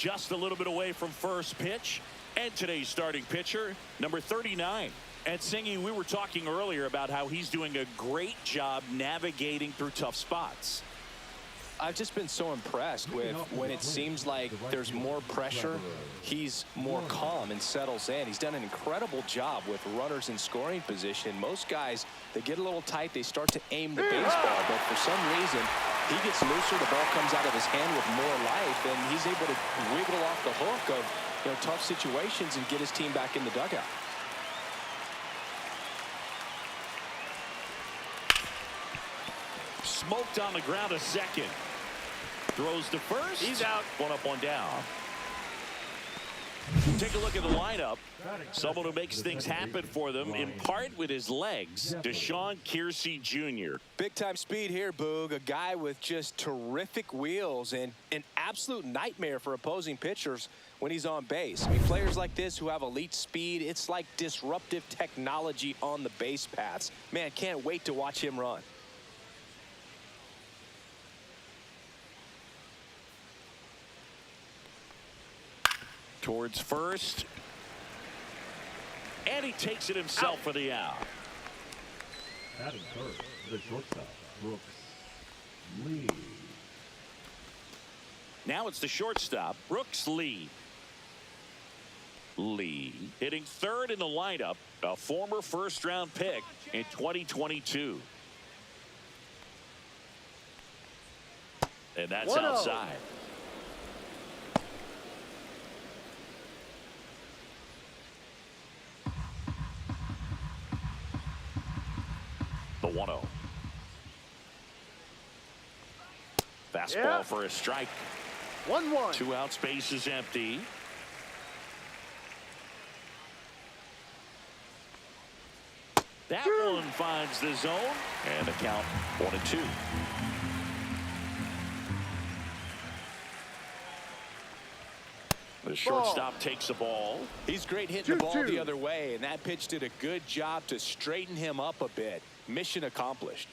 just a little bit away from first pitch. And today's starting pitcher, number 39. And Singy, we were talking earlier about how he's doing a great job navigating through tough spots. I've just been so impressed with when it seems like there's more pressure, he's more calm and settles in. He's done an incredible job with runners in scoring position. Most guys, they get a little tight, they start to aim the baseball, but for some reason, he gets looser, the ball comes out of his hand with more life, and he's able to wiggle off the hook of tough situations and get his team back in the dugout. Smoked on the ground, a second. Throws to first. He's out. One up, one down. Take a look at the lineup. Someone who makes things happen for them, in part with his legs, Deshaun Kiersey Jr. Big-time speed here, Boog. A guy with just terrific wheels and an absolute nightmare for opposing pitchers when he's on base. I mean, players like this who have elite speed, it's like disruptive technology on the base paths. Man, can't wait to watch him run. Towards first. And he takes it himself for the out. Batting first, the shortstop, Brooks Lee. Now it's the shortstop, Brooks Lee. Lee hitting third in the lineup, a former first-round pick in 2022. And that's 1-0. outside. The 1-0. Fastball for a strike. 1-1. 2 out, space is empty. That one finds the zone, and the count 1-2. The shortstop takes the ball. He's great hitting the ball the other way, and that pitch did a good job to straighten him up a bit. Mission accomplished.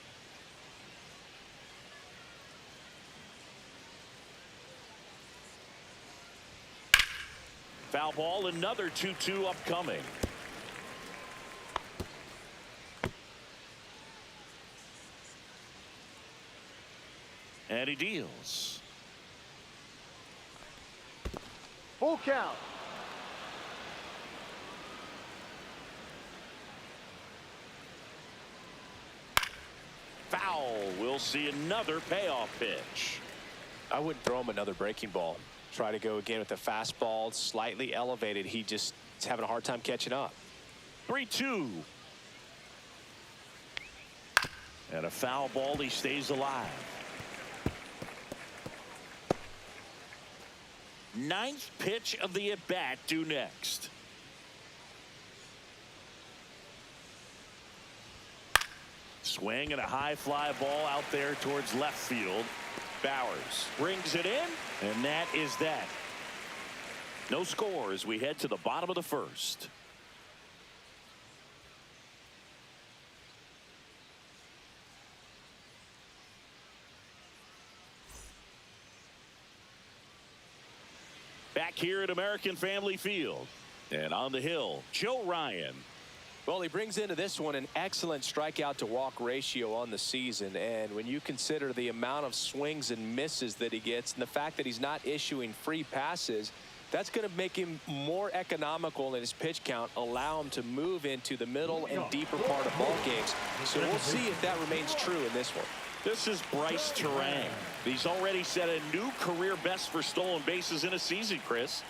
Foul ball, another 2-2 upcoming. And he deals. Full count. Foul. We'll see another payoff pitch. I wouldn't throw him another breaking ball. Try to go again with the fastball, slightly elevated. He just is having a hard time catching up. 3-2. And a foul ball. He stays alive. 9th pitch of the at-bat due next. Swing and a high fly ball out there towards left field. Bowers brings it in, and that is that. No score as we head to the bottom of the first. Back here at American Family Field. And on the hill, Joe Ryan. Well, he brings into this one an excellent strikeout to walk ratio on the season. And when you consider the amount of swings and misses that he gets and the fact that he's not issuing free passes, that's going to make him more economical in his pitch count, allow him to move into the middle and deeper part of ball games. So we'll see if that remains true in this one. This is Bryce Terang. He's already set a new career best for stolen bases in a season, Chris.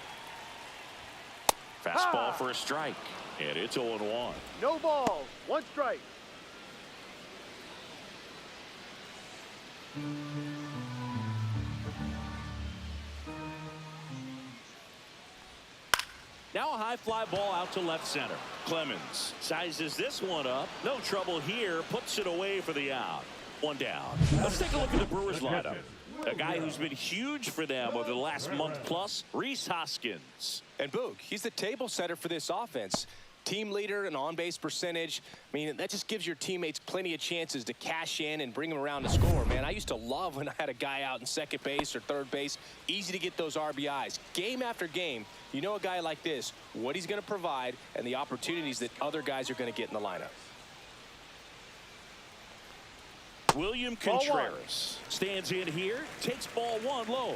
Fastball for a strike. And it's 0-1. No balls. 1 strike. Now a high fly ball out to left center. Clemens sizes this one up. No trouble here. Puts it away for the out. 1 down. Let's take a look at the Brewers lineup. A guy who's been huge for them over the last month plus, Rhys Hoskins. And Boog, he's the table setter for this offense. Team leader and on-base percentage. I mean, that just gives your teammates plenty of chances to cash in and bring them around to score, man. I used to love when I had a guy out in second base or third base. Easy to get those RBIs. Game after game, you know a guy like this, what he's going to provide and the opportunities that other guys are going to get in the lineup. William Contreras stands in here, takes ball one low.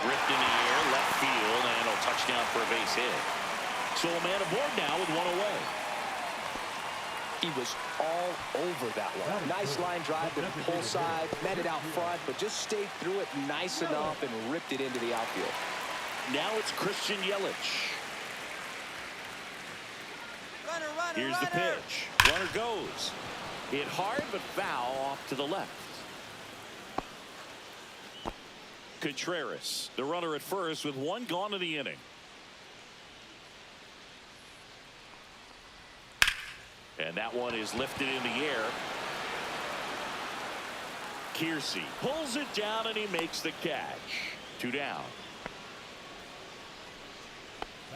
Ripped in the air, left field, and a touchdown for a base hit. So a man aboard now with one away. He was all over that one. Nice line drive to the pull side, met it out front, but just stayed through it nice enough and ripped it into the outfield. Now it's Christian Yelich. Here's the pitch. Runner goes. Hit hard but foul off to the left. Contreras, the runner at first with one gone in the inning. And that one is lifted in the air. Kiersey pulls it down and he makes the catch. 2 down.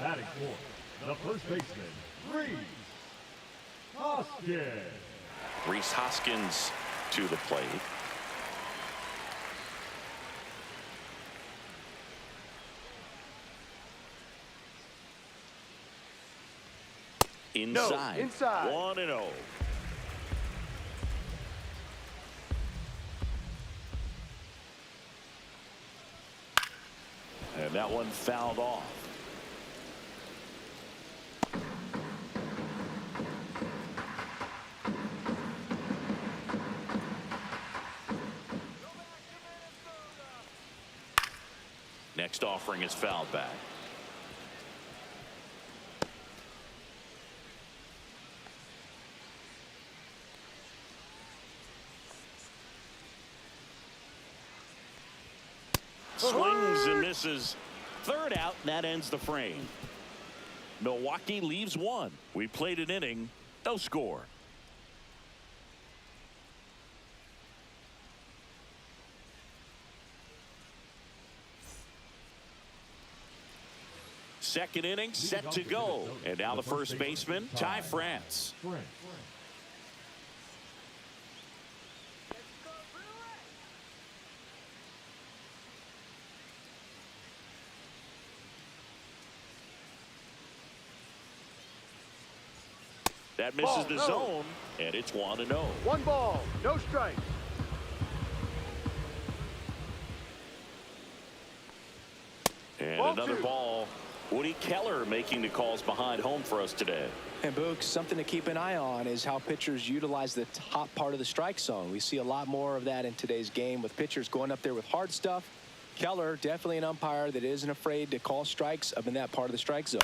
Batting fourth, the first baseman, Rhys Hoskins. Rhys Hoskins to the plate. Inside. No, inside. 1-0. And that one fouled off. Next offering is fouled back. Swings and misses. Third out, and that ends the frame. Milwaukee leaves one. We played an inning, no score. Second inning set to go. And now the first baseman, Ty France. That misses the zone, and it's 1-0. 1 ball, no strikes. And another ball. Woody Keller making the calls behind home for us today. And Boog, something to keep an eye on is how pitchers utilize the top part of the strike zone. We see a lot more of that in today's game with pitchers going up there with hard stuff. Keller, definitely an umpire that isn't afraid to call strikes up in that part of the strike zone.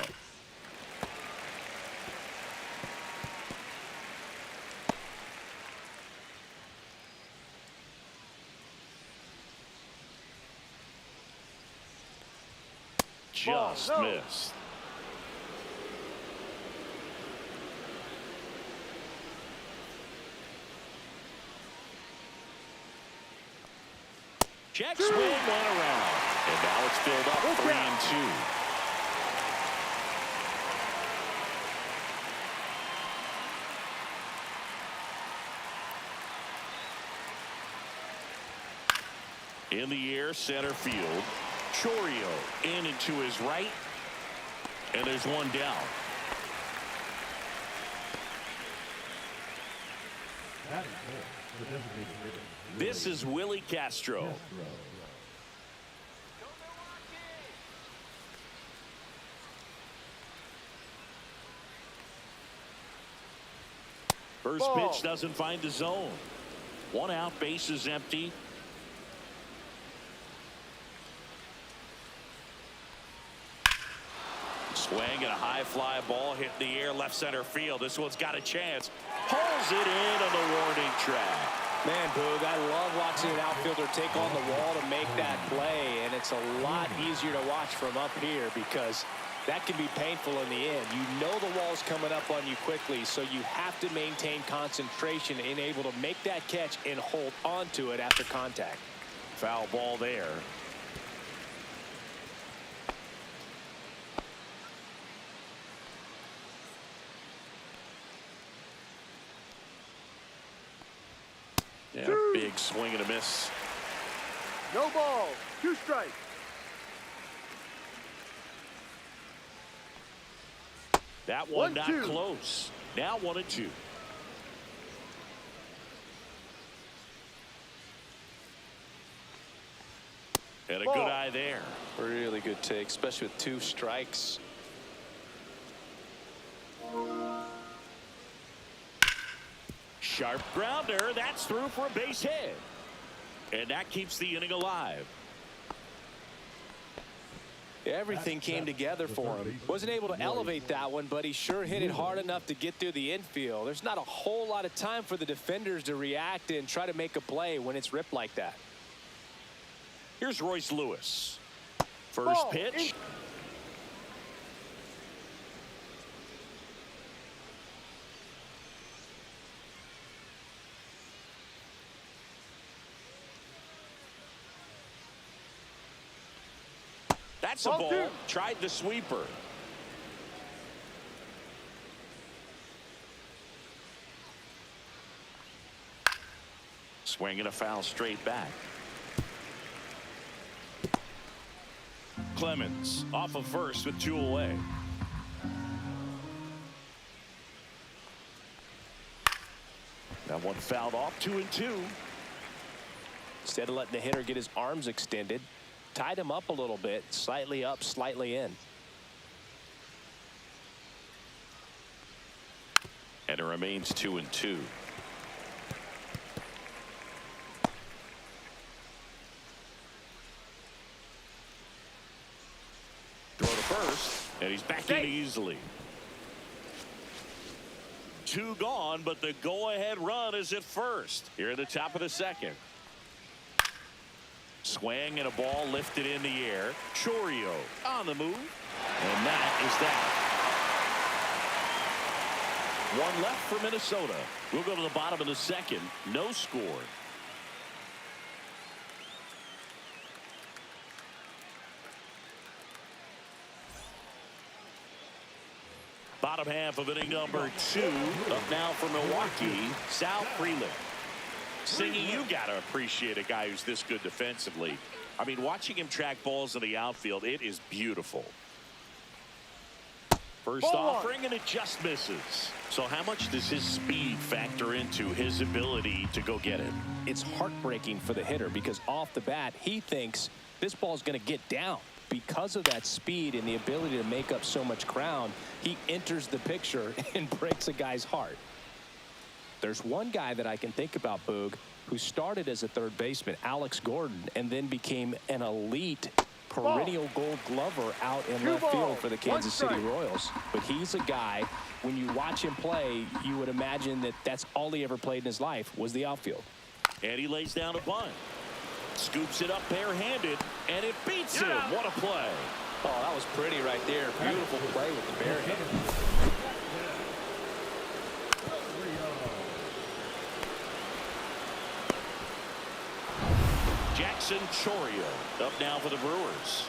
Just missed. Check swing went around. And now it's filled up 3-2. In the air, center field. Chorio in and to his right. And there's one down. This is Willie Castro. First pitch doesn't find the zone. 1 out, base is empty. Swing and a high fly ball hit in the air, left center field. This one's got a chance. Pulls it in on the warning track. Man, Boog, I love watching an outfielder take on the wall to make that play, and it's a lot easier to watch from up here because that can be painful in the end. You know the wall's coming up on you quickly, so you have to maintain concentration and able to make that catch and hold on to it after contact. Foul ball there. big swing and a miss. No ball. 2 strikes. That one not 1-2. close. Now 1-2. And a Ball. good eye there. Really good take, especially with 2 strikes. Sharp grounder. That's through for a base hit. And that keeps the inning alive. Everything came together for him. Wasn't able to elevate that one, but he sure hit it hard enough to get through the infield. There's not a whole lot of time for the defenders to react and try to make a play when it's ripped like that. Here's Royce Lewis. First Ball. pitch. That's a Ball ball. 2. Tried the sweeper. Swinging a foul straight back. Clemens off of first with 2 away. That one fouled off. 2-2. Instead of letting the hitter get his arms extended, tied him up a little bit, slightly up, slightly in. And it remains 2-2. Throw to first, and he's back in easily. 2 gone, but the go-ahead run is at first. Here at the top of the second. Swing and a ball lifted in the air. Chourio on the move. And that is that. 1 left for Minnesota. We'll go to the bottom of the second. No score. Bottom half of inning number 2. Up now for Milwaukee, Sal Freeland. Singy, you got to appreciate a guy who's this good defensively. I mean, watching him track balls in the outfield, it is beautiful. First offering, and it just misses. So how much does his speed factor into his ability to go get it? It's heartbreaking for the hitter because off the bat, he thinks this ball's going to get down. Because of that speed and the ability to make up so much ground, he enters the picture and breaks a guy's heart. There's one guy that I can think about, Boog, who started as a third baseman, Alex Gordon, and then became an elite perennial gold glover out in left field for the Kansas City Royals. But he's a guy, when you watch him play, you would imagine that that's all he ever played in his life was the outfield. And he lays down a bunt. Scoops it up barehanded, and it beats him. What a play. Oh, that was pretty right there. Beautiful play with the bare hand. Jackson Chourio up now for the Brewers.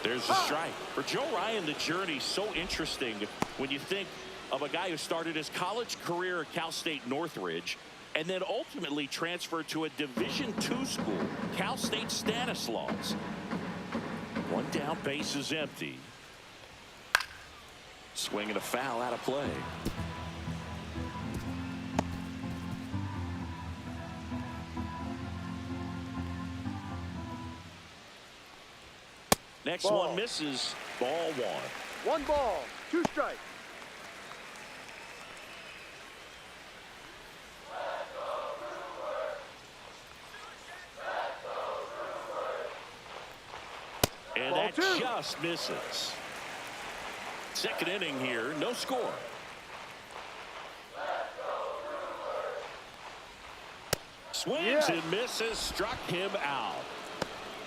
There's the strike. For Joe Ryan, the journey's so interesting when you think of a guy who started his college career at Cal State Northridge and then ultimately transferred to a Division II school, Cal State Stanislaus. 1 down, base is empty. Swinging a foul out of play. Next one misses. Ball 1. 1 ball, 2 strikes. And that just misses. Second inning here, no score. Swings and misses, struck him out.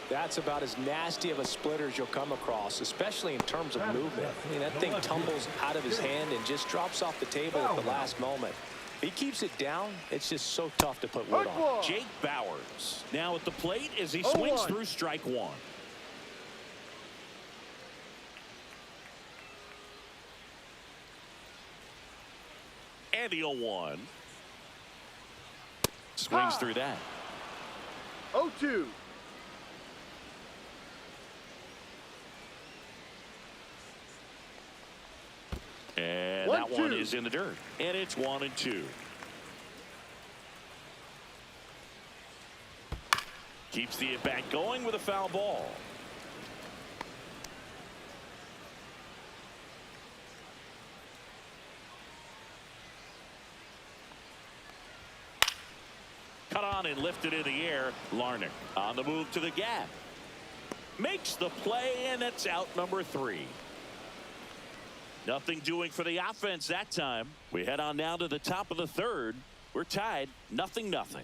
That's about as nasty of a splitter as you'll come across, especially in terms of movement. I mean, that thing tumbles out of his hand and just drops off the table at the last moment. He keeps it down. It's just so tough to put wood on. Jake Bowers now at the plate as he swings through strike 1. And the 0-1. Swings through that. 0-2. And that one is in the dirt. And it's 1-2. Keeps the at-bat going with a foul ball. Cut on and lifted in the air. Larnach on the move to the gap. Makes the play, and that's out number 3. Nothing doing for the offense that time. We head on now to the top of the 3rd. We're tied 0-0.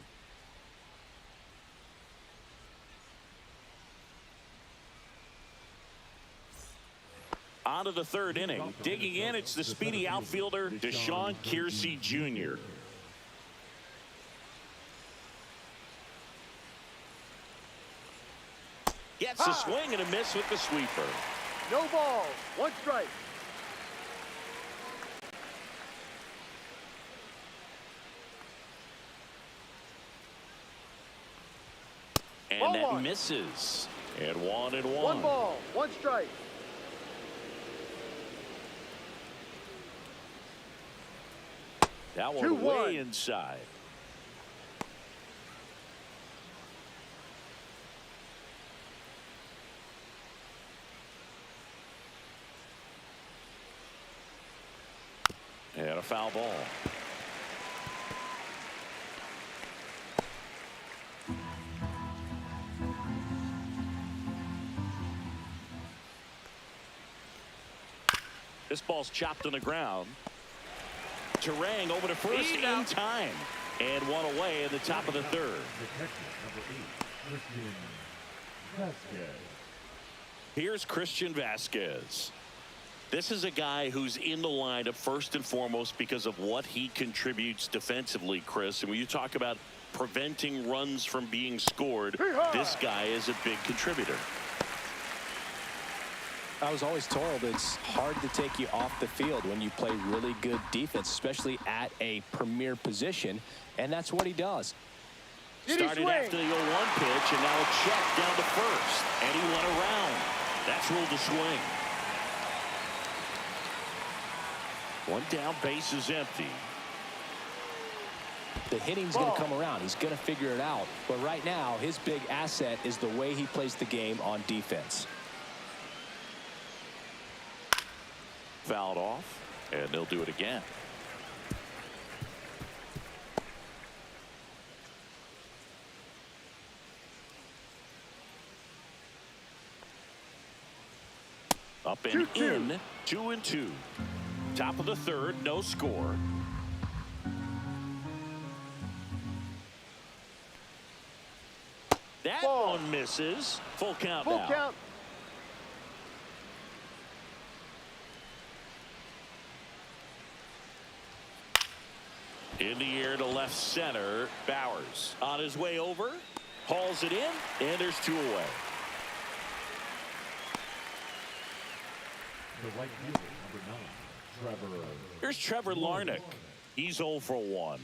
On to the 3rd inning. Digging in, it's the speedy outfielder, Deshaun Kiersey Jr. Gets a swing and a miss with the sweeper. No ball. 1 strike. And ball that 1. misses. And 1-1. 1 ball. 1 strike. That one 2-1. way inside. And a foul ball. This ball's chopped on the ground. Terang over to first in time. And one away in the top of the 3rd. Here's Christian Vasquez. This is a guy who's in the lineup first and foremost because of what he contributes defensively, Chris. And when you talk about preventing runs from being scored, this guy is a big contributor. I was always told it's hard to take you off the field when you play really good defense, especially at a premier position, and that's what he does. Started after the 0-1 pitch, and now a check down to first, and he went around. That's ruled a swing. One down, base is empty. The hitting's going to come around. He's going to figure it out. But right now, his big asset is the way he plays the game on defense. Fouled off, and they'll do it again. Up and in, 2-2. Top of the 3rd, no score. That one misses. Full count now. Full count. In the air to left center. Bowers on his way over. Hauls it in, and there's 2 away. The right fielder, number 9, Trevor. Here's Trevor Larnach. He's 0 for 1.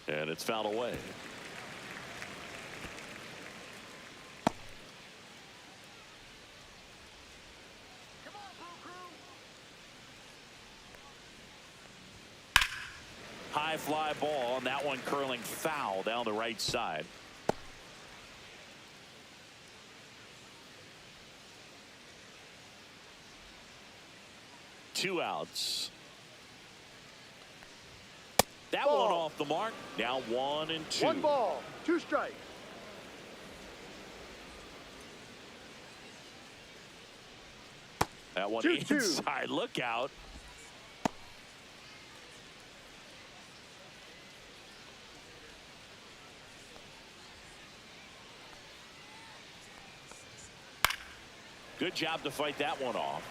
And it's fouled away. High fly ball, and that one curling foul down the right side. Two outs. That one off the mark. Now 1-2. 1 ball, 2 strikes. That one 2-2. inside. Look out. Good job to fight that one off.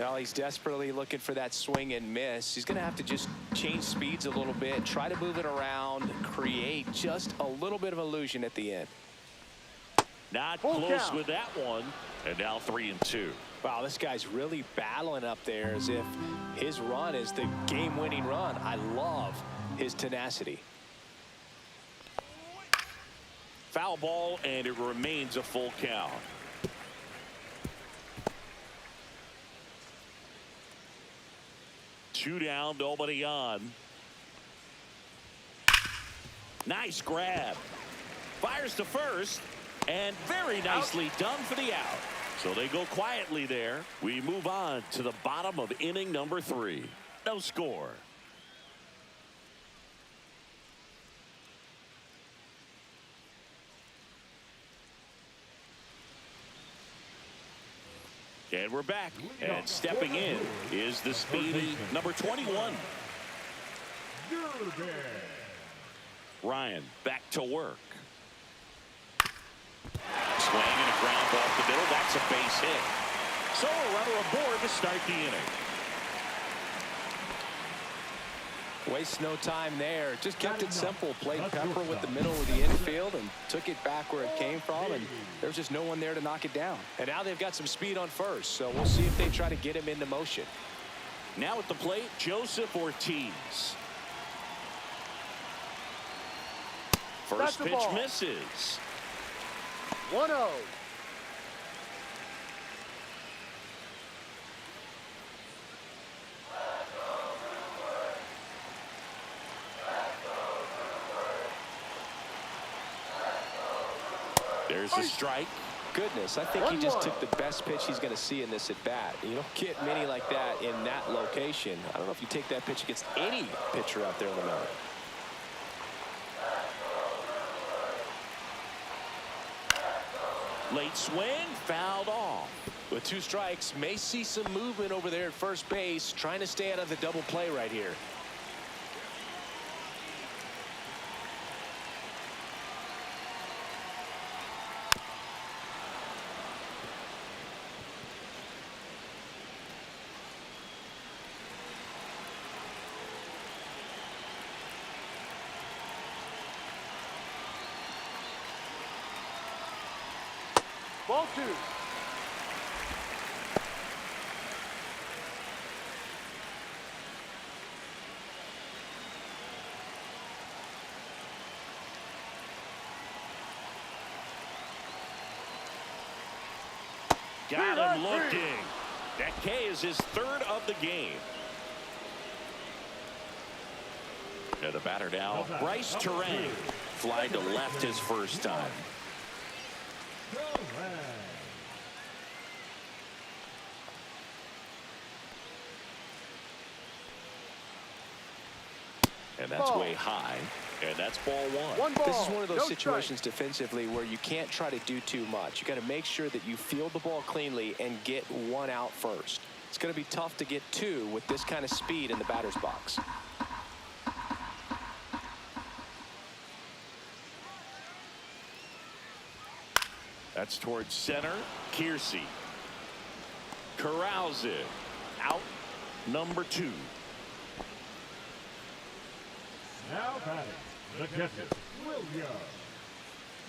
Well, he's desperately looking for that swing and miss. He's going to have to just change speeds a little bit, try to move it around, create just a little bit of illusion at the end. Not Full close count. with that one. And now 3-2. Wow, this guy's really battling up there as if his run is the game-winning run. I love his tenacity. Foul ball, and it remains a full count. Two down, nobody on. Nice grab. Fires to first, and very nicely done for the out. So they go quietly there. We move on to the bottom of inning number 3. No score. And we're back. And stepping in is the speedy number 21. Ryan back to work. Swing and a ground off the middle. That's a base hit. So a runner aboard to start the inning. Waste no time there. Just kept it simple. Played Pepper with the middle of the infield and took it back where it came from. And there's just no one there to knock it down. And now they've got some speed on first. So we'll see if they try to get him into motion. Now at the plate, Joseph Ortiz. First That's the pitch ball. misses. 1-0. There's a strike. Goodness, I think he just took the best pitch he's going to see in this at bat. You don't get many like that in that location. I don't know if you take that pitch against any pitcher out there on the mound. Late swing, fouled off. With 2 strikes, may see some movement over there at first base, trying to stay out of the double play right here. Ball 2. Got him looking. That K is his 3rd of the game. And the batter now, Bryce Terang. Flying to left his first time. And that's way high. And that's ball 1. One ball. This is one of those No situations defensively where you can't try to do too much. You got to make sure that you field the ball cleanly and get 1 out first. It's going to be tough to get 2 with this kind of speed in the batter's box. That's towards center. Kiersey corrals it. Out number 2. Now batting, the catcher, William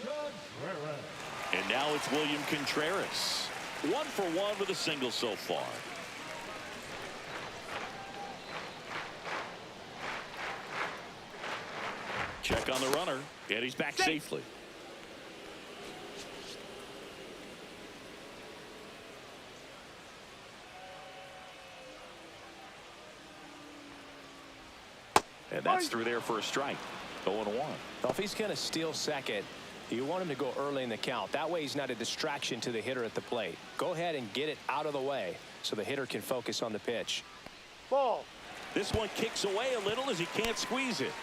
Contreras. And now it's William Contreras. 1 for 1 with a single so far. Check on the runner, and he's back safely. And that's through there for a strike. 0-1. Well, if he's going to steal second, you want him to go early in the count. That way he's not a distraction to the hitter at the plate. Go ahead and get it out of the way so the hitter can focus on the pitch. Ball. This one kicks away a little as he can't squeeze it.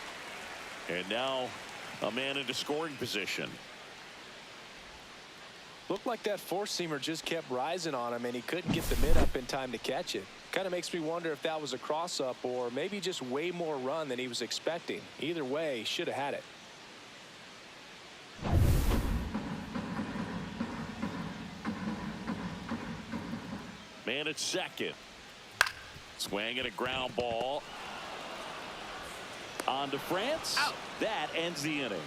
And now a man into scoring position. Looked like that four-seamer just kept rising on him, and he couldn't get the mid up in time to catch it. Kind of makes me wonder if that was a cross-up or maybe just way more run than he was expecting. Either way, he should have had it. Man at second. Swing and a ground ball. On to France. Out. That ends the inning.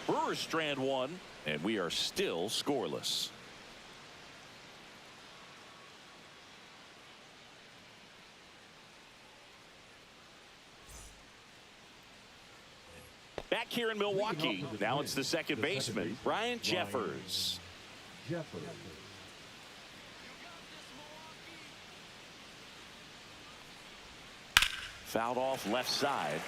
Brewers strand one, and we are still scoreless. Back here in Milwaukee, now it's the second baseman, Ryan Jeffers. Fouled off left side.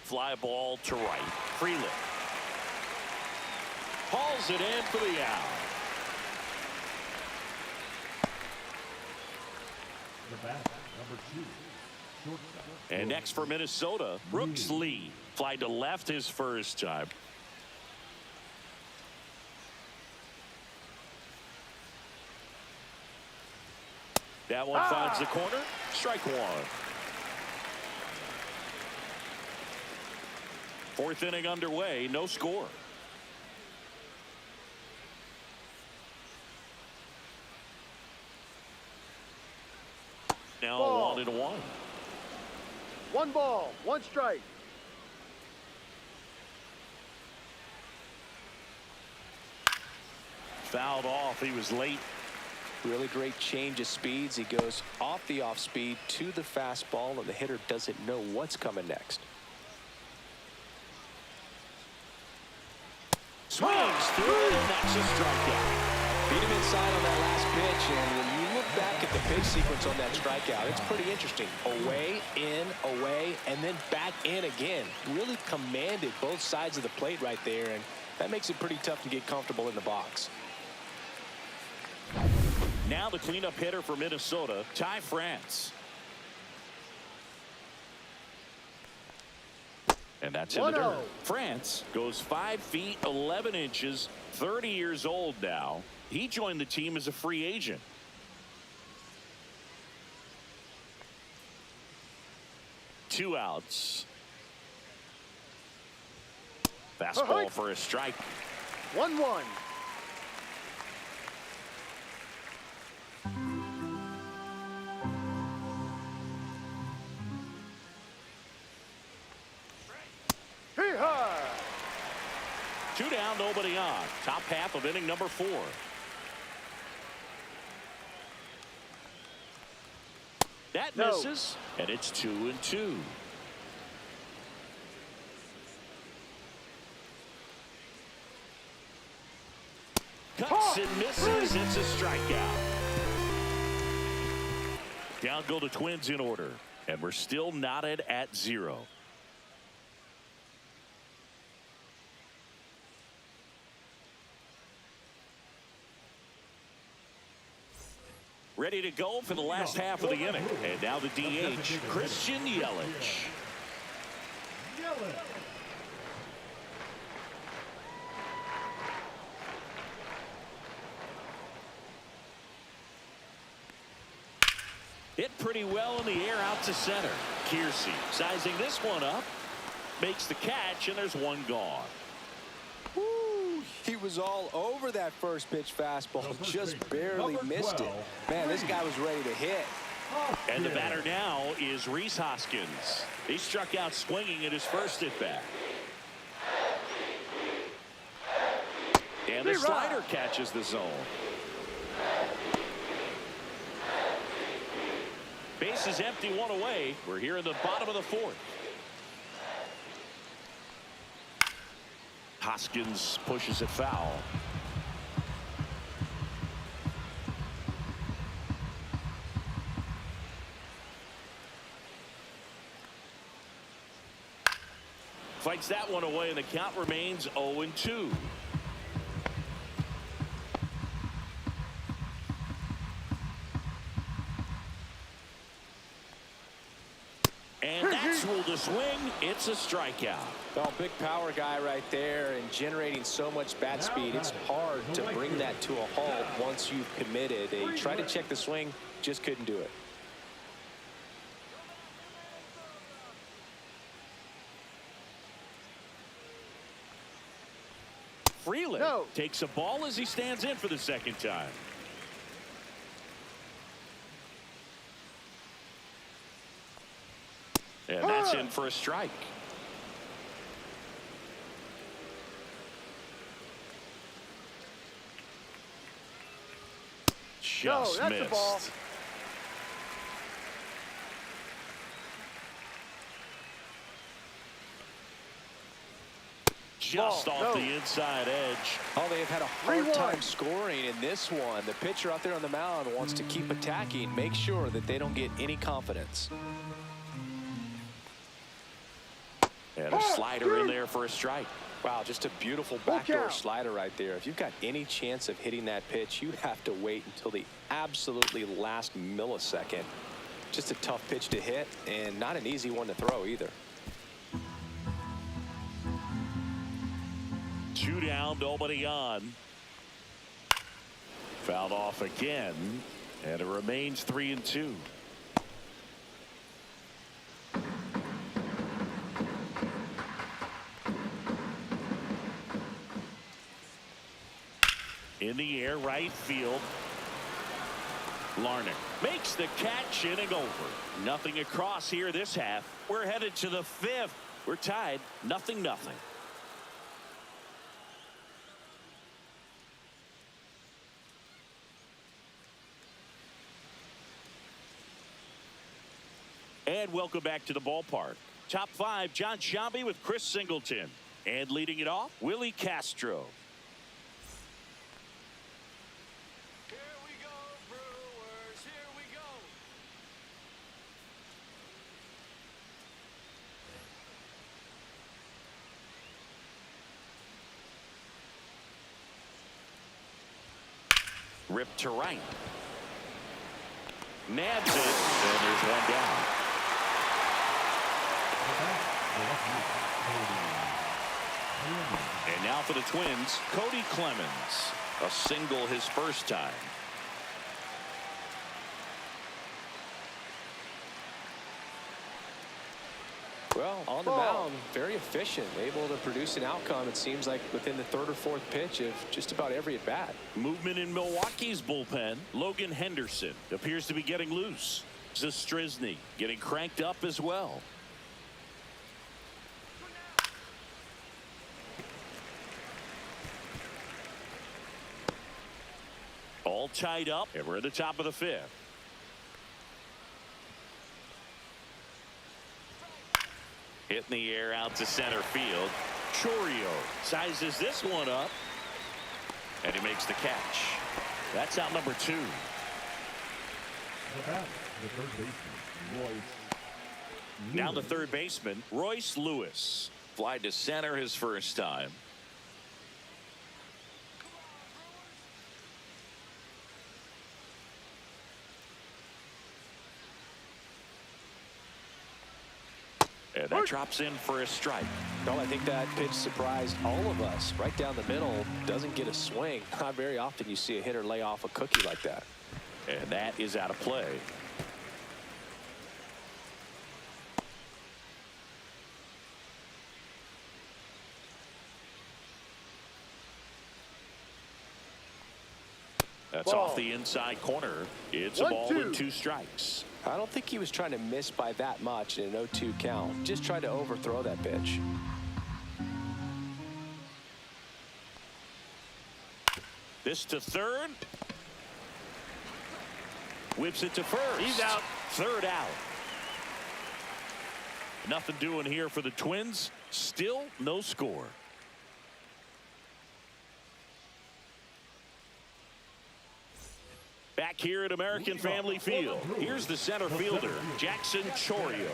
Fly ball to right. Freeland hauls it in for the out. The bat, number 2. And next for Minnesota, Brooks Lee. Fly to left his first time. That one finds the corner. Strike one. Fourth inning underway. No score. Now Ball. 1-1. 1 ball, 1 strike. Fouled off. He was late. Really great change of speeds. He goes off the off speed to the fastball, and the hitter doesn't know what's coming next. Swings through it, and that's a strikeout. Beat him inside on that last pitch, and when you look back at the pitch sequence on that strikeout, it's pretty interesting. Away, in, away, and then back in again. Really commanded both sides of the plate right there, and that makes it pretty tough to get comfortable in the box. Now the cleanup hitter for Minnesota, Ty France. And that's in the dirt. France goes 5 feet 11 inches, 30 years old now. He joined the team as a free agent. Two outs. Fastball for a strike. 1-1. Two down, nobody on. Top half of inning number 4. That misses, and it's 2-2. Cuts and misses. It's a strikeout. Down go the Twins in order, and we're still knotted at 0. Ready to go for the last half of the inning. And now the DH, Christian Yelich. Hit pretty well in the air out to center. Kiersey sizing this one up. Makes the catch, and there's one gone. He was all over that first pitch fastball, just barely missed it. Man, this guy was ready to hit. And the batter now is Rhys Hoskins. He struck out swinging at his first at bat. And the slider catches the zone. Base is empty, one away. We're here in the bottom of the 4th. Hoskins pushes it foul. Fights that one away, and the count remains 0-2. And that's ruled a swing. It's a strikeout. Well, big power guy right there and generating so much bat speed. It's hard to bring that to a halt once you've committed. They tried to check the swing, just couldn't do it. Freeland takes a ball as he stands in for the second time. And that's in for a strike. Just that's missed. a ball. Just off the inside edge. Oh, they have had a hard time scoring in this one. The pitcher out there on the mound wants to keep attacking, make sure that they don't get any confidence. And a slider in there for a strike. Wow, just a beautiful backdoor slider right there. If you've got any chance of hitting that pitch, you have to wait until the absolutely last millisecond. Just a tough pitch to hit, and not an easy one to throw either. 2 down, nobody on. Fouled off again, and it remains 3-2. In the air, right field. Larnach makes the catch, inning over. Nothing across here this half. We're headed to the 5th. We're tied 0-0. And welcome back to the ballpark. Top 5, John Sciambi with Chris Singleton. And leading it off, Willie Castro. Here we go, Brewers. Here we go. Ripped to right. Nabs it, and there's one down. And now for the Twins, Cody Clemens. A single his first time. Well, on the mound, very efficient, able to produce an outcome, it seems like, within the 3rd or 4th pitch of just about every at-bat. Movement in Milwaukee's bullpen. Logan Henderson appears to be getting loose. Zastrisny getting cranked up as well. All tied up, and we're at the top of the 5th. Hit in the air out to center field. Chourio sizes this one up, and he makes the catch. That's out number 2. Now the third baseman, Royce Lewis. Fly to center his first time. And that drops in for a strike. Well, I think that pitch surprised all of us. Right down the middle, doesn't get a swing. Not very often you see a hitter lay off a cookie like that. And that is out of play. That's off the inside corner. It's a ball with 2 strikes. I don't think he was trying to miss by that much in an 0-2 count. Just tried to overthrow that pitch. This to third. Whips it to first. He's out. Third out. Nothing doing here for the Twins. Still no score. Back here at American Family Field, here's the center fielder, Jackson Chourio.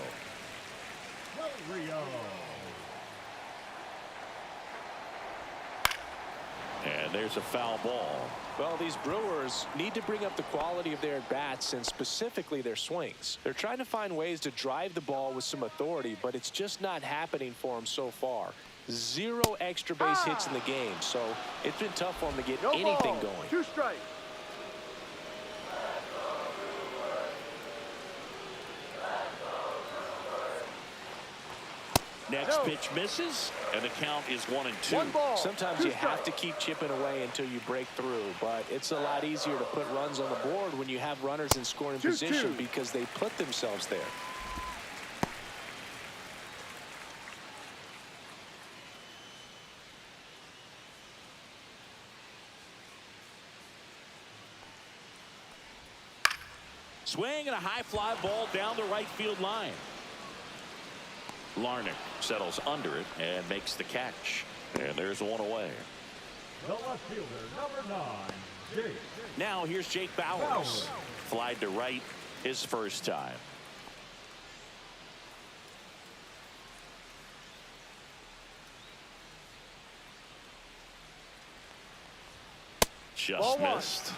And there's a foul ball. Well, these Brewers need to bring up the quality of their at-bats and specifically their swings. They're trying to find ways to drive the ball with some authority, but it's just not happening for them so far. 0 extra base hits in the game, so it's been tough for them to get anything going. 2 strikes. Next No. pitch misses, and the count is 1-2. 1 ball. Sometimes 2 you have to strikes. keep chipping away until you break through, but it's a lot easier to put runs on the board when you have runners in scoring 2-2. position because they put themselves there. Swing and a high fly ball down the right field line. Larnick settles under it and makes the catch. And there's one away. The left fielder, number 9, Jake. Now here's Jake Bowers. Flied to right his first time. Just Ball 1. missed.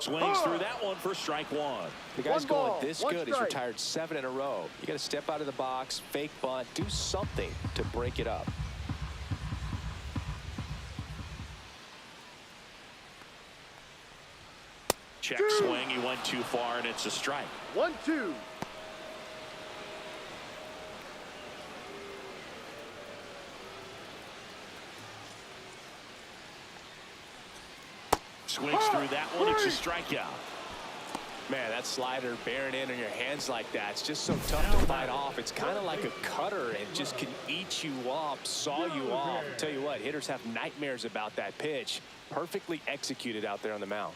Swings through that one for strike 1. The guy's 1 ball, going this 1 good. He's strike. retired 7 in a row. You got to step out of the box, fake bunt, do something to break it up. Check 2. swing. He went too far, and it's a strike. 1-2. Swings through that one. It's a strikeout. Man, that slider bearing in on your hands like that, it's just so tough to fight off. It's kind of like a cutter. It just can eat you up, saw you off. I'll tell you what, hitters have nightmares about that pitch. Perfectly executed out there on the mound.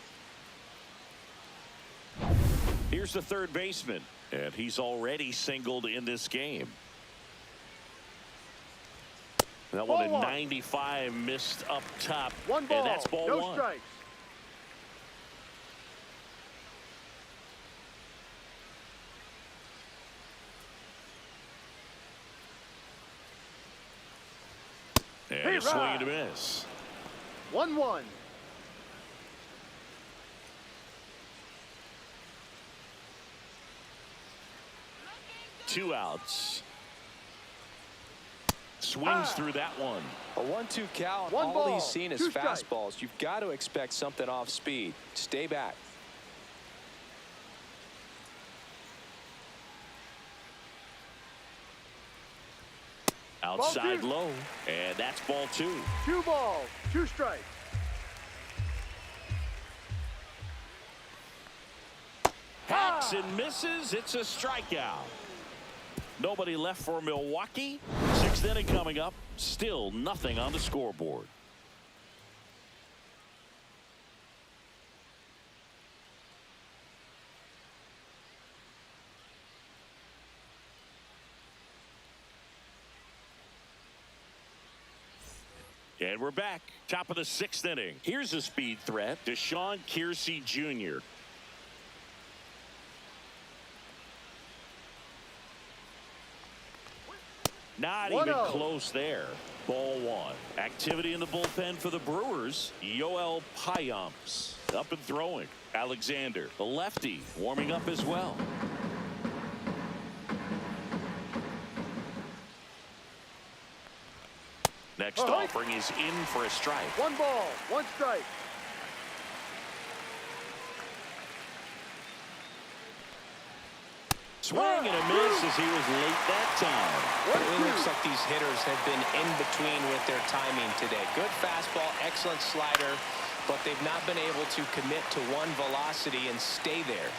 Here's the third baseman, and he's already singled in this game. That one Ball at 1. 95 missed up top, 1 ball. and that's ball no 1. strikes. And a swing and a miss. 1-1. Two outs. Swings through that one. A 1-2 count. 1 All ball, he's seen is 2 strikes. fastballs. You've got to expect something off speed. Stay back. Outside Ball 2. low, and that's ball 2. 2 balls. 2 strikes. Hacks and misses. It's a strikeout. Nobody left for Milwaukee. 6th inning coming up. Still nothing on the scoreboard. And we're back. Top of the 6th inning. Here's a speed threat. Deshaun Kiersey Jr. Not even 1-0. close there. Ball 1. Activity in the bullpen for the Brewers. Yoel Payamps up and throwing. Alexander, the lefty, warming up as well. Next offering is in for a strike. 1 ball. 1 strike. Swing and a miss as he was late that time. It looks like these hitters have been in between with their timing today. Good fastball, excellent slider, but they've not been able to commit to one velocity and stay there.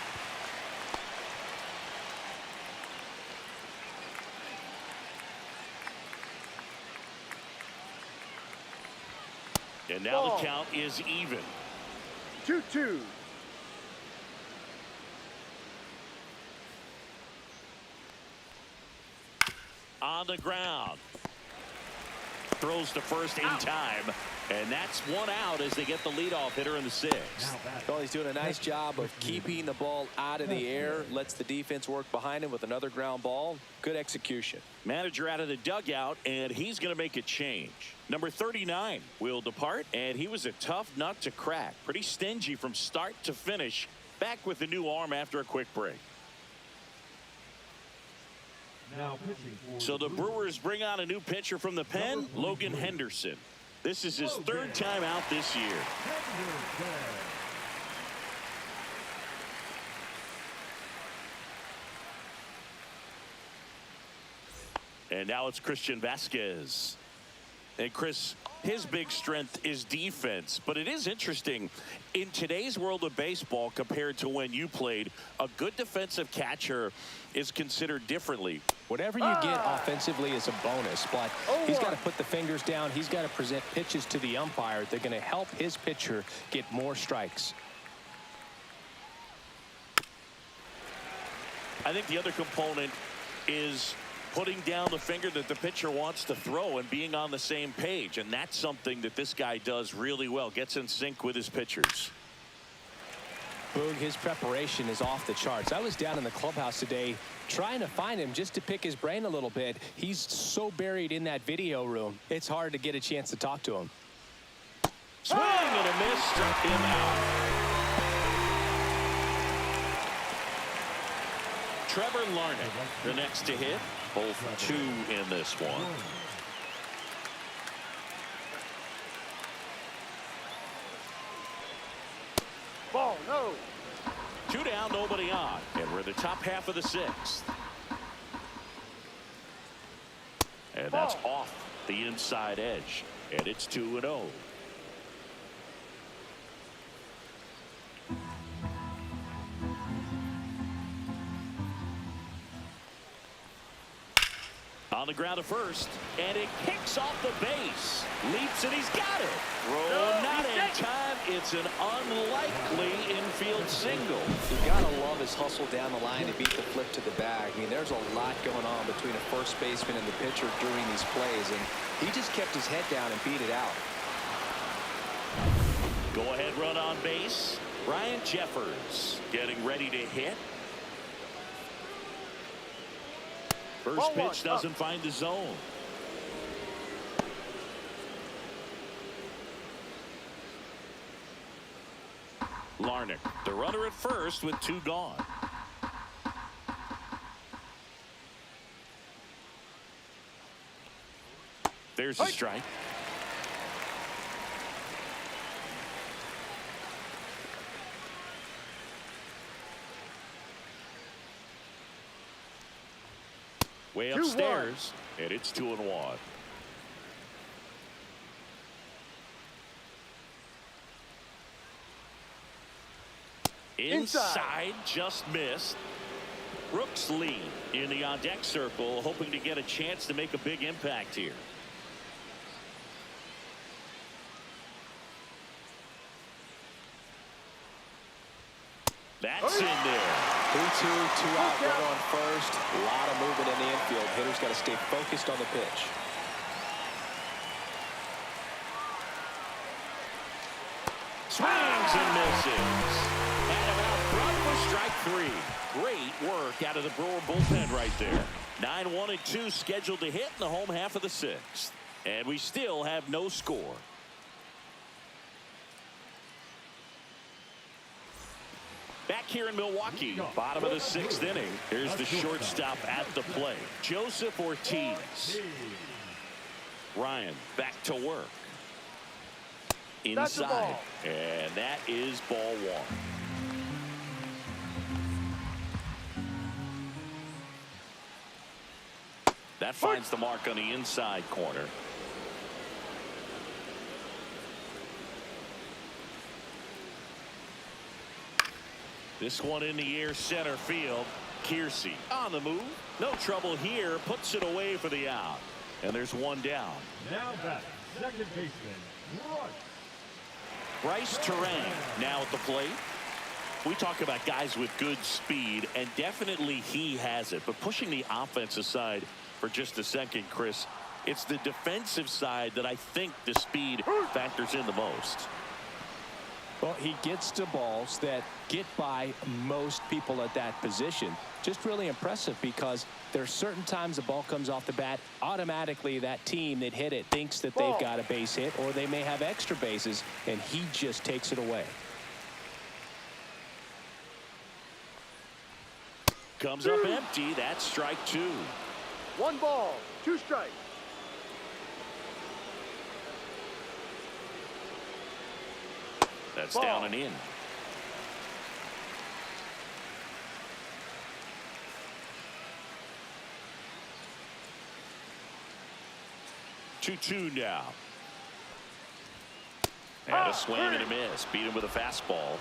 And now Ball. the count is even. 2-2. On the ground. Throws to first in time. And that's 1 out as they get the leadoff hitter in the 6th. Well, he's doing a nice job of keeping the ball out of the air. Lets the defense work behind him with another ground ball. Good execution. Manager out of the dugout, and he's going to make a change. Number 39 will depart, and he was a tough nut to crack. Pretty stingy from start to finish. Back with the new arm after a quick break. Now pitching for So the Brewers bring on a new pitcher from the pen, Logan Henderson. This is his 3rd time out this year. Henderson. And now it's Christian Vasquez. And Chris, his big strength is defense, but it is interesting in today's world of baseball compared to when you played, a good defensive catcher is considered differently. Whatever you get offensively is a bonus, but he's got to put the fingers down. He's got to present pitches to the umpire. They're going to help his pitcher get more strikes. I think the other component is putting down the finger that the pitcher wants to throw and being on the same page. And that's something that this guy does really well. Gets in sync with his pitchers. Boog, his preparation is off the charts. I was down in the clubhouse today trying to find him just to pick his brain a little bit. He's so buried in that video room, it's hard to get a chance to talk to him. Swing and a miss, struck him out. Trevor Larnach, the next to hit. Both 2 in this one. Ball, no. 2 down, nobody on. And we're in the top half of the 6th. And that's off the inside edge. And it's 2-0. On the ground to first, and it kicks off the base. Leaps and he's got it. Throw not in time. It's an unlikely infield single. You gotta love his hustle down the line to beat the flip to the bag. I mean, there's a lot going on between a first baseman and the pitcher during these plays, and he just kept his head down and beat it out. Go ahead run on base. Ryan Jeffers getting ready to hit. First pitch doesn't find the zone. Larnach, the runner at first with 2 gone. There's a strike. Way upstairs, and it's 2-1. Inside, just missed. Brooks Lee in the on-deck circle, hoping to get a chance to make a big impact here. That's in there. 3-2, 2 out, runner on first. A lot of movement in the infield. Hitter's got to stay focused on the pitch. Swings and misses. And about front for strike 3. Great work out of the Brewer bullpen right there. 9-1 and 2 scheduled to hit in the home half of the 6th. And we still have no score. Back here in Milwaukee, bottom of the 6th inning. Here's the shortstop at the plate, Joseph Ortiz. Ryan back to work. Inside. And that is ball 1. That finds the mark on the inside corner. This one in the air, center field. Kiersey on the move. No trouble here. Puts it away for the out. And there's 1 down. Now back, second baseman, Bryce Terang now at the plate. We talk about guys with good speed, and definitely he has it. But pushing the offense aside for just a second, Chris, it's the defensive side that I think the speed factors in the most. Well, he gets to balls that get by most people at that position. Just really impressive because there's certain times the ball comes off the bat, automatically that team that hit it thinks that they've got a base hit or they may have extra bases, and he just takes it away. Comes up empty. That's strike 2. 1 ball, 2 strikes. That's down and in. 2-2 now. And a swing and a miss. Beat him with a fastball.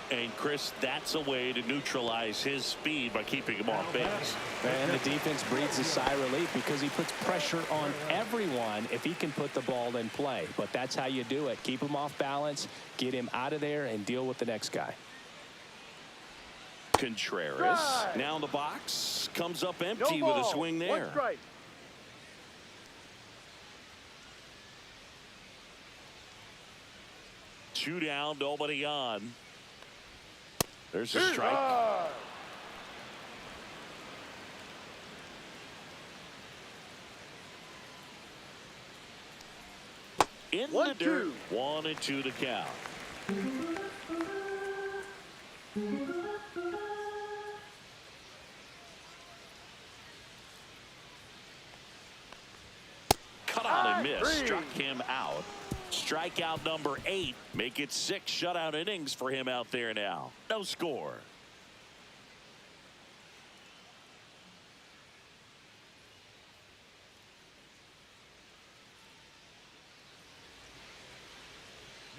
And Chris, that's a way to neutralize his speed by keeping him off base. And the defense breathes a sigh of relief because he puts pressure on everyone if he can put the ball in play. But that's how you do it. Keep him off balance, get him out of there, and deal with the next guy. Contreras now in the box, comes up empty with a swing there. 1 strike. Two down, nobody on. There's a strike. In the dirt. 1-2 to count. Cut on and miss. Struck him out. Strikeout number 8. Make it 6 shutout innings for him out there now. No score.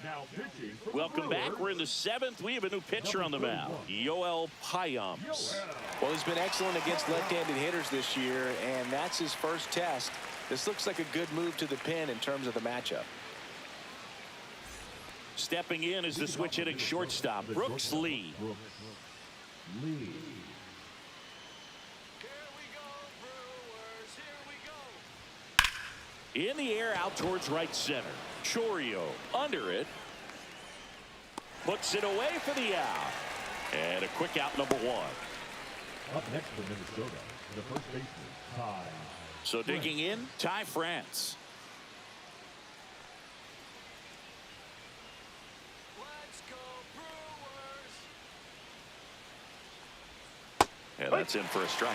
Now pitching for the Welcome back. Brewers, We're in the 7th. We have a new pitcher on the mound. Yoel Payams. Well, he's been excellent against left-handed hitters this year, and that's his first test. This looks like a good move to the pin in terms of the matchup. Stepping in is the switch hitting shortstop, Brooks Lee. Brooks Lee. Here we go, Brewers. Here we go. In the air out towards right center. Chorio under it. Puts it away for the out. And a quick out number 1. Up next for Minnesota, the first baseman, Ty. So digging in, Ty France. Let's go, Brewers. And that's in for a strike.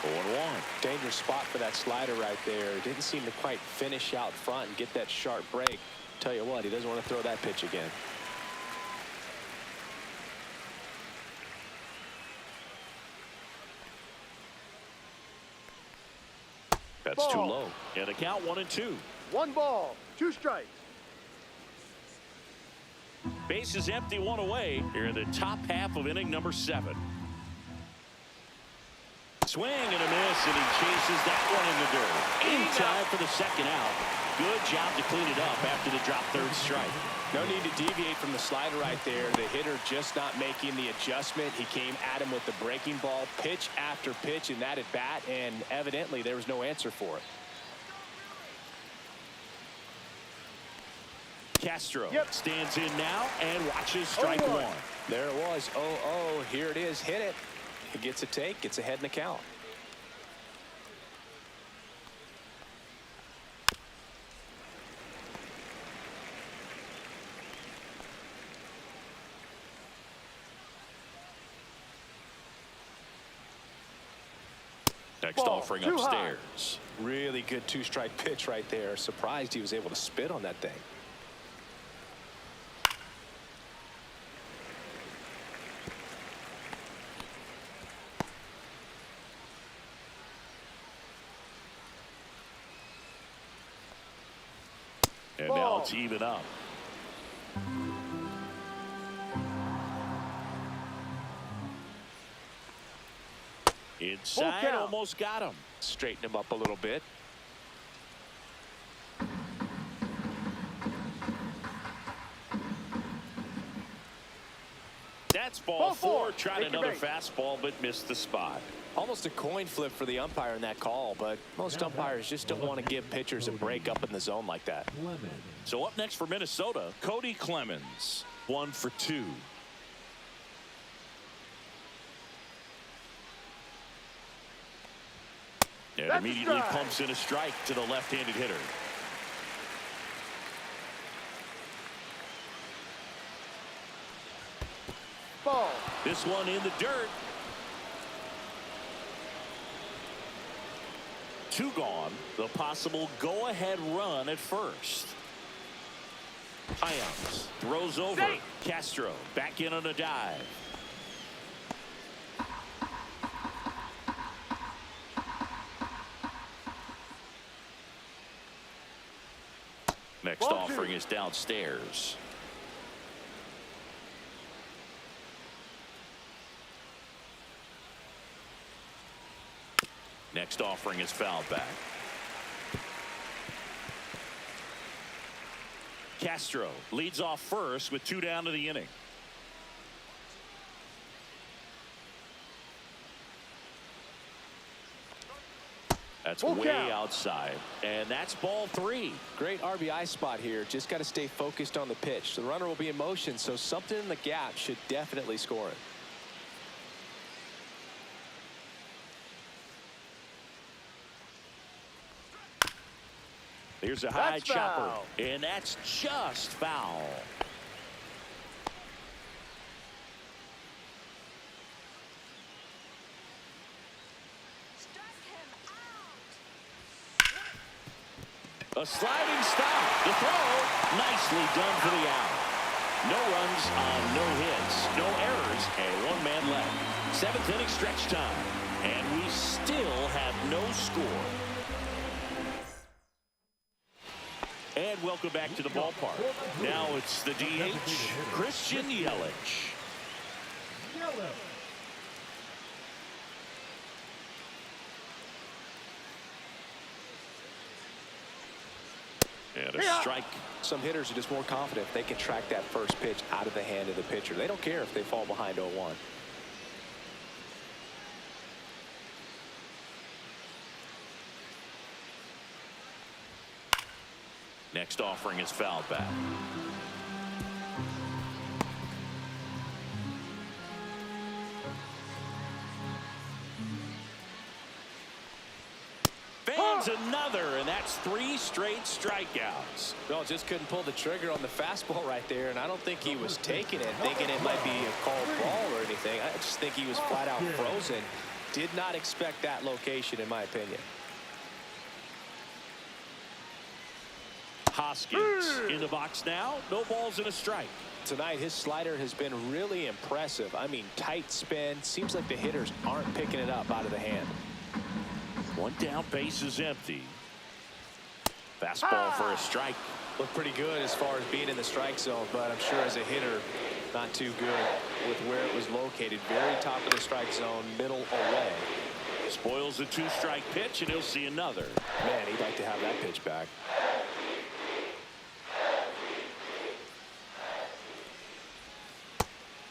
0-1. Dangerous spot for that slider right there. Didn't seem to quite finish out front and get that sharp break. Tell you what, he doesn't want to throw that pitch again. That's too Ball. low. And the count 1-2. 1 ball, 2 strikes. Base is empty, 1 away. Here in the top half of inning number 7. Swing and a miss, and he chases that one in the dirt. In time for the second out. Good job to clean it up after the drop third strike. No need to deviate from the slider right there. The hitter just not making the adjustment. He came at him with the breaking ball, pitch after pitch in that at bat, and evidently there was no answer for it. Castro stands in now and watches strike 1. There it was. 0-0. Here it is. Hit it. He gets a take. Gets ahead in the count. Next Ball, offering too high. upstairs. Really good 2-strike pitch right there. Surprised he was able to spit on that thing. And now it's even up. Inside, almost got him. Straighten him up a little bit. That's ball 4. Tried Take your another base. fastball, but missed the spot. Almost a coin flip for the umpire in that call, but most umpires just don't want to give pitchers a break up in the zone like that. Clemens. So up next for Minnesota, Cody Clemens. 1 for 2. And That's a immediately strike. pumps in a strike to the left-handed hitter. Ball. This one in the dirt. 2 gone. The possible go-ahead run at first. Payams throws over. Safe. Castro back in on a dive. Next Ball offering two. is downstairs. Next offering is fouled back. Castro leads off first with 2 down to the inning. That's Full way count. outside, and that's ball 3. Great RBI spot here. Just got to stay focused on the pitch. The runner will be in motion, so something in the gap should definitely score it. Here's a high That's chopper, foul. and that's just foul. A sliding stop. The throw, nicely done for the out. No runs on no hits, no errors, and 1 man left. 7th inning stretch time, and we still have no score. And welcome back to the ballpark. Now it's the DH, Christian Yelich. And a strike. Some hitters are just more confident if they can track that first pitch out of the hand of the pitcher. They don't care if they fall behind 0-1. Next offering is fouled back. Fans another, and that's 3 straight strikeouts. Well, just couldn't pull the trigger on the fastball right there, and I don't think he was taking it, thinking it might be a called ball or anything. I just think he was flat out frozen. Did not expect that location, in my opinion. Hoskins in the box now. No balls and a strike. Tonight, his slider has been really impressive. I mean, tight spin. Seems like the hitters aren't picking it up out of the hand. 1 down, base is empty. Fastball for a strike. Looked pretty good as far as being in the strike zone, but I'm sure as a hitter, not too good with where it was located. Very top of the strike zone, middle away. Spoils a 2-strike pitch, and he'll see another. Man, he'd like to have that pitch back.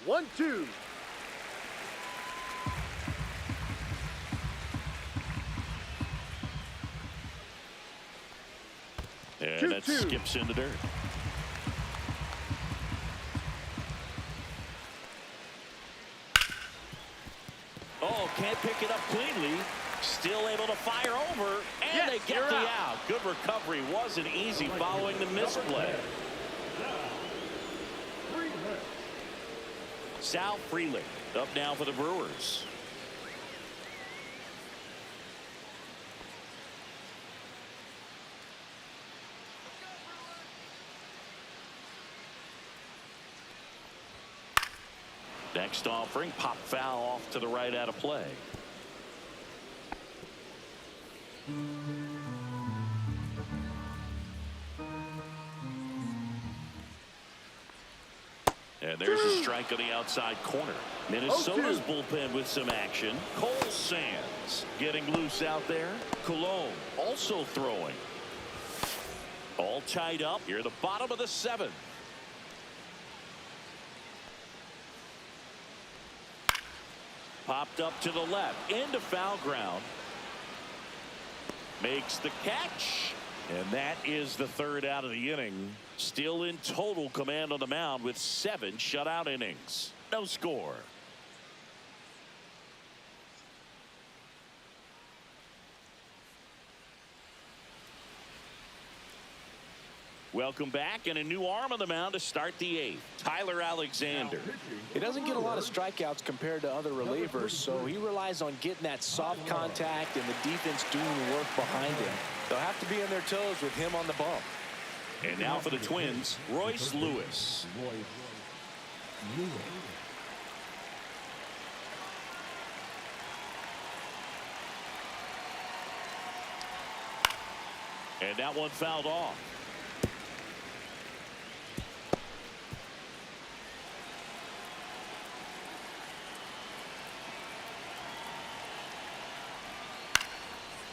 One, two. And that 2-2. skips into dirt. Oh, can't pick it up cleanly. Still able to fire over, and Yes, they get you're the out. out. Good recovery. Wasn't easy following the misplay. Sal Frelick up now for the Brewers. Next offering, pop foul off to the right out of play. And there's a strike on the outside corner. Minnesota's bullpen with some action. Cole Sands getting loose out there. Cologne also throwing. All tied up here at the bottom of the 7th. Popped up to the left into foul ground. Makes the catch. And that is the 3rd out of the inning. Still in total command on the mound with 7 shutout innings. No score. Welcome back, and a new arm on the mound to start the 8th. Tyler Alexander. He doesn't get a lot of strikeouts compared to other relievers, so he relies on getting that soft contact and the defense doing the work behind him. They'll have to be on their toes with him on the bump. And now for the Twins, Royce Lewis. And that one fouled off.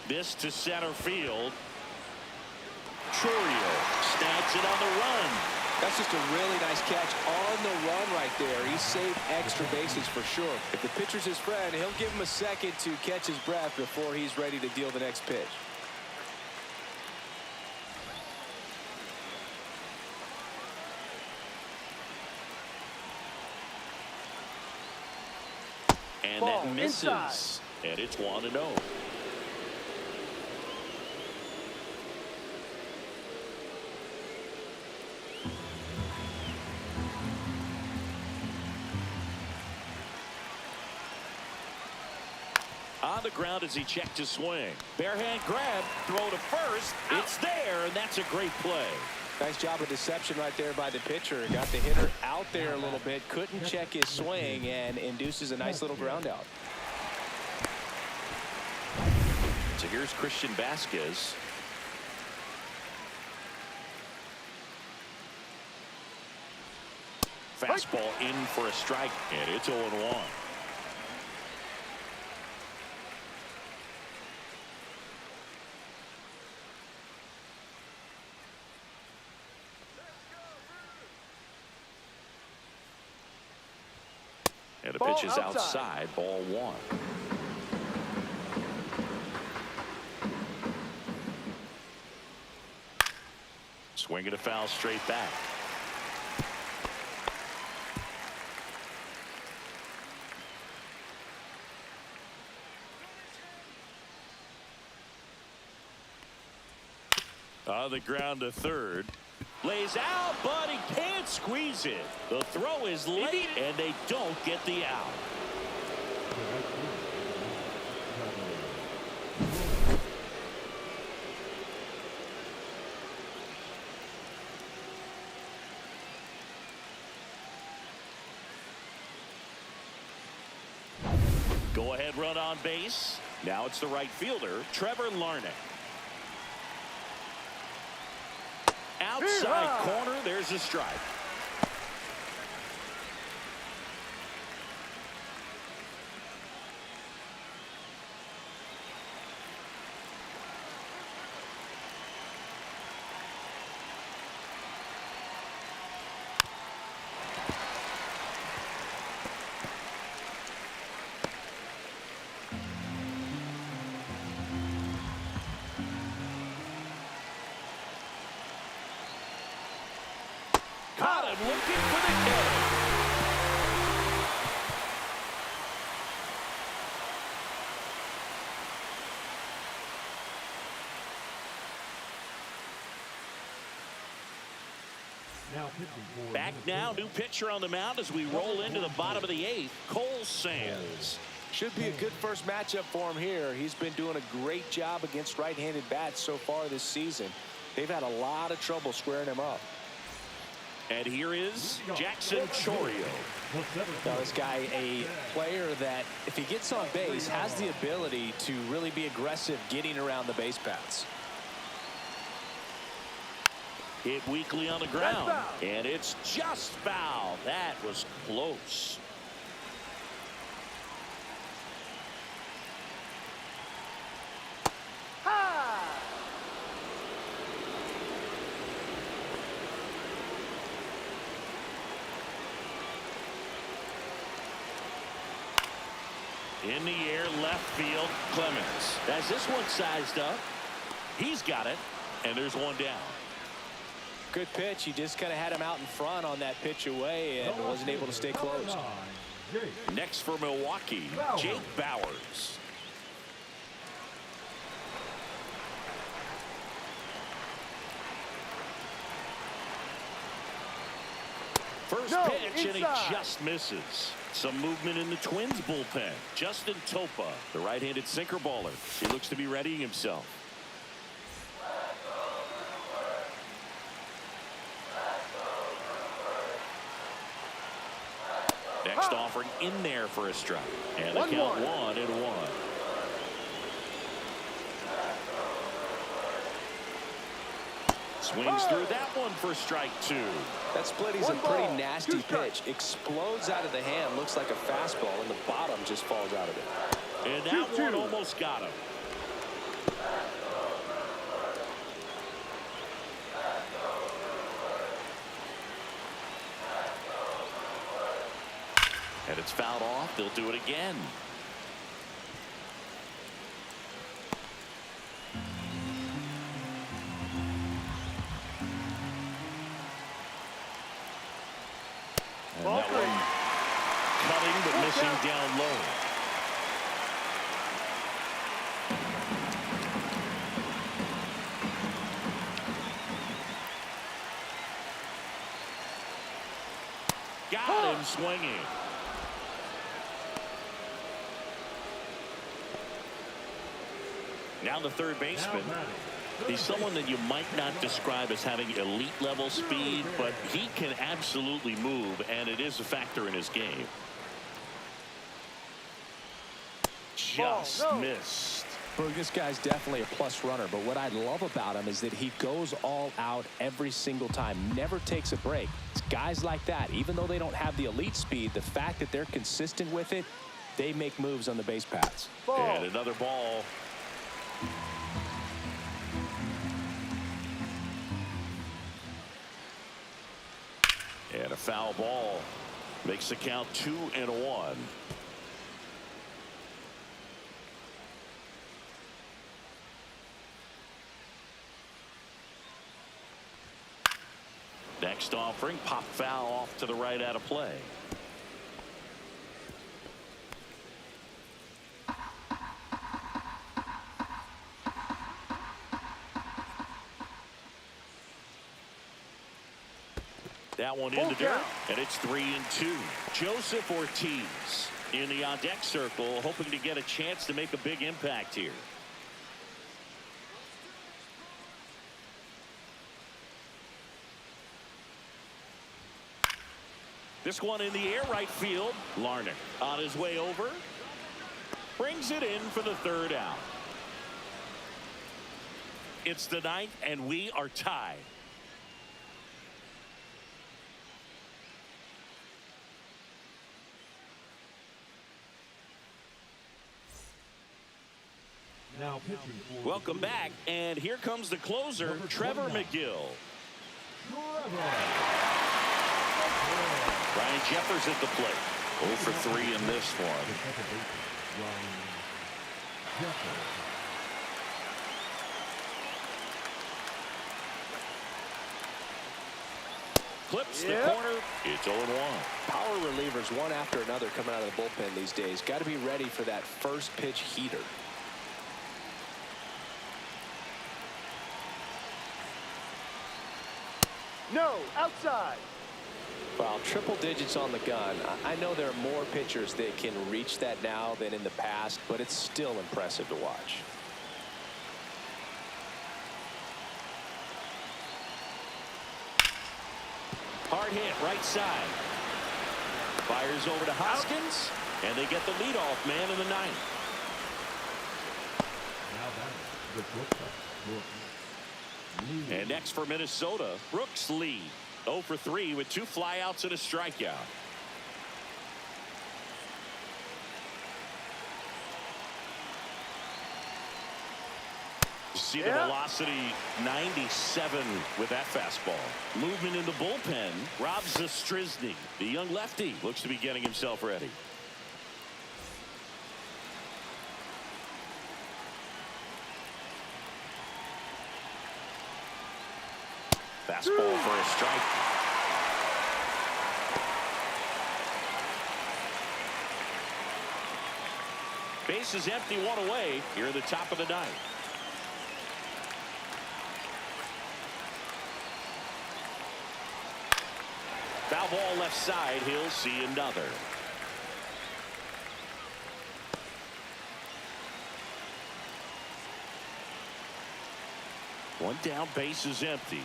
This to center field. Chourio snags it on the run. That's just a really nice catch on the run right there. He saved extra bases for sure. If the pitcher's his friend, he'll give him a second to catch his breath before he's ready to deal the next pitch. And Ball that misses. inside. And it's 1-0. On the ground as he checked his swing. Bare hand grab, throw to first. It's there, and that's a great play. Nice job of deception right there by the pitcher. Got the hitter out there a little bit. Couldn't check his swing and induces a nice little ground out. So here's Christian Vasquez. Fastball in for a strike, and it's 0-1. And the pitch is outside, ball 1. Swing and a foul straight back. On the ground to third. Lays out, but he can't squeeze it. The throw is late, and they don't get the out. Go ahead run on base. Now it's the right fielder, Trevor Larnach. Outside corner, there's a strike. Caught him looking for the kill. Back now, new pitcher on the mound as we roll into the bottom of the 8th, Cole Sands. Should be a good first matchup for him here. He's been doing a great job against right-handed bats so far this season. They've had a lot of trouble squaring him up. And here is Jackson Chourio. Now this guy, a player that if he gets on base has the ability to really be aggressive getting around the base paths. Hit weakly on the ground, and it's just foul. That was close. In the air, left field, Clemens. As this one sized up, he's got it, and there's one down. Good pitch. He just kind of had him out in front on that pitch away and wasn't able to stay close. Next for Milwaukee, Jake Bauers. First pitch, and he just misses. Some movement in the Twins bullpen. Justin Topa, the right-handed sinker baller. He looks to be readying himself. Next offering in there for a strike. And the count 1-1. Swings through that one for strike 2. That split is a pretty nasty pitch. Explodes out of the hand. Looks like a fastball, and the bottom just falls out of it. And that one almost got him. And it's fouled off. They'll do it again. And Ball that one cutting but missing down low. Got him swinging. Now the third baseman. He's someone that you might not describe as having elite level speed, but he can absolutely move, and it is a factor in his game. Just missed. Well, this guy's definitely a plus runner, but what I love about him is that he goes all out every single time, never takes a break. It's guys like that, even though they don't have the elite speed, the fact that they're consistent with it, they make moves on the base paths. And another ball. And a foul ball makes the count 2-1. Next offering, pop foul off to the right out of play. That one in the dirt, and it's 3-2. Joseph Ortiz in the on-deck circle, hoping to get a chance to make a big impact here. This one in the air, right field. Larnach on his way over. Brings it in for the third out. It's the ninth, and we are tied. Now pitching for Welcome back, and here comes the closer, Trevor McGill. Ryan Jeffers at the plate. 0 for 3 in this one. Clips the corner. It's 0-1. Power relievers one after another coming out of the bullpen these days. Got to be ready for that first pitch heater. No, outside. Well, triple digits on the gun. I know there are more pitchers that can reach that now than in the past, but it's still impressive to watch. Hard hit, right side. Fires over to Hoskins, and they get the leadoff man in the ninth. And next for Minnesota, Brooks Lee. 0 for 3 with 2 flyouts and a strikeout. See the velocity, 97 with that fastball. Movement in the bullpen. Rob Zastryzny, the young lefty, looks to be getting himself ready. Fastball for a strike. Base is empty, 1 away here at the top of the ninth. Foul ball left side. He'll see another. One down, base is empty.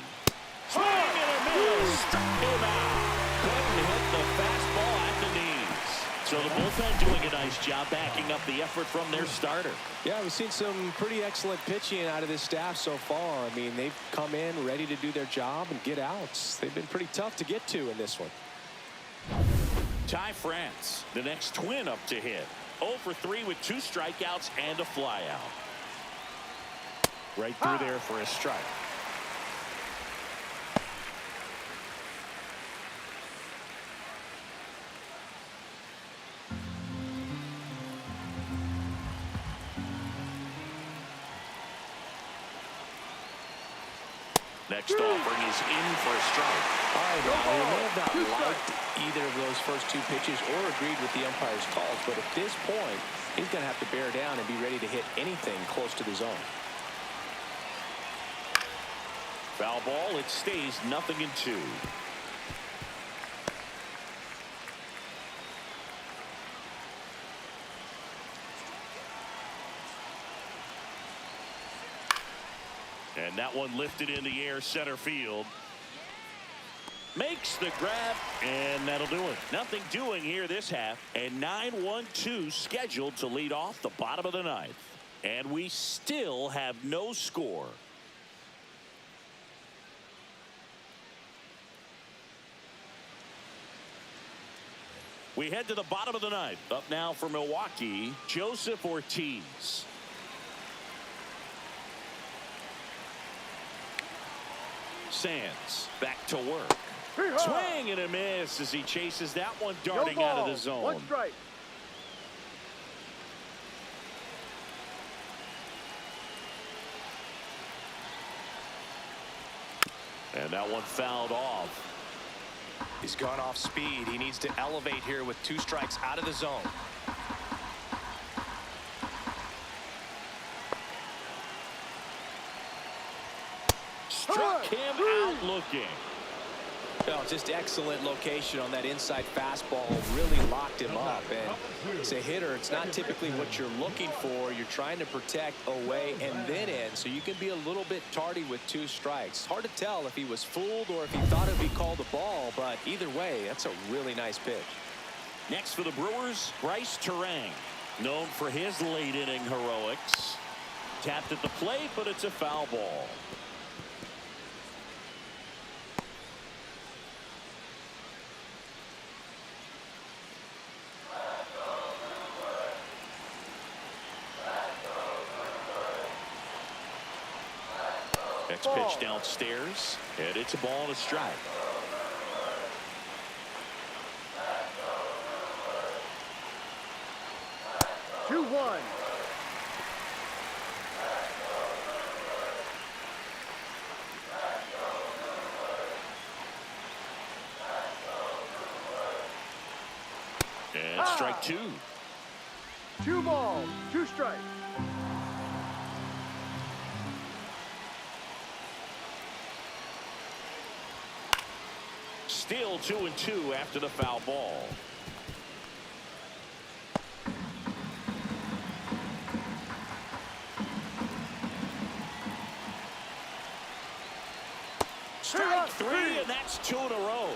Swing and a miss. Struck him out. Couldn't hit the fastball at the knees. So the bullpen doing a nice job backing up the effort from their starter. Yeah, we've seen some pretty excellent pitching out of this staff so far. I mean, they've come in ready to do their job and get outs. They've been pretty tough to get to in this one. Ty France, the next Twin up to hit. 0 for 3 with 2 strikeouts and a flyout. Right through there for a strike. Next offering is in for a strike. All right, now, he may have not liked either of those first two pitches or agreed with the umpire's calls, but at this point, he's going to have to bear down and be ready to hit anything close to the zone. Foul ball. It stays 0-2. And that one lifted in the air, center field. Makes the grab, and that'll do it. Nothing doing here this half. And 9-1-2 scheduled to lead off the bottom of the ninth. And we still have no score. We head to the bottom of the ninth. Up now for Milwaukee, Joseph Ortiz. Sands back to work. Swing and a miss as he chases that one darting out of the zone. One strike. And that one fouled off. He's gone off speed. He needs to elevate here with 2 strikes out of the zone. Struck him out looking. Oh, just excellent location on that inside fastball. Really locked him up. And as a hitter, it's not typically what you're looking for. You're trying to protect away and then in, so you can be a little bit tardy with 2 strikes. Hard to tell if he was fooled or if he thought it would be called a ball, but either way, that's a really nice pitch. Next for the Brewers, Bryce Terang, known for his late inning heroics. Tapped at the plate, but it's a foul ball. Next pitch downstairs, and it's a ball and a strike. Two, one. And strike 2. 2 balls, 2 strikes. Still 2-2 after the foul ball. Strike 3, and that's 2 in a row.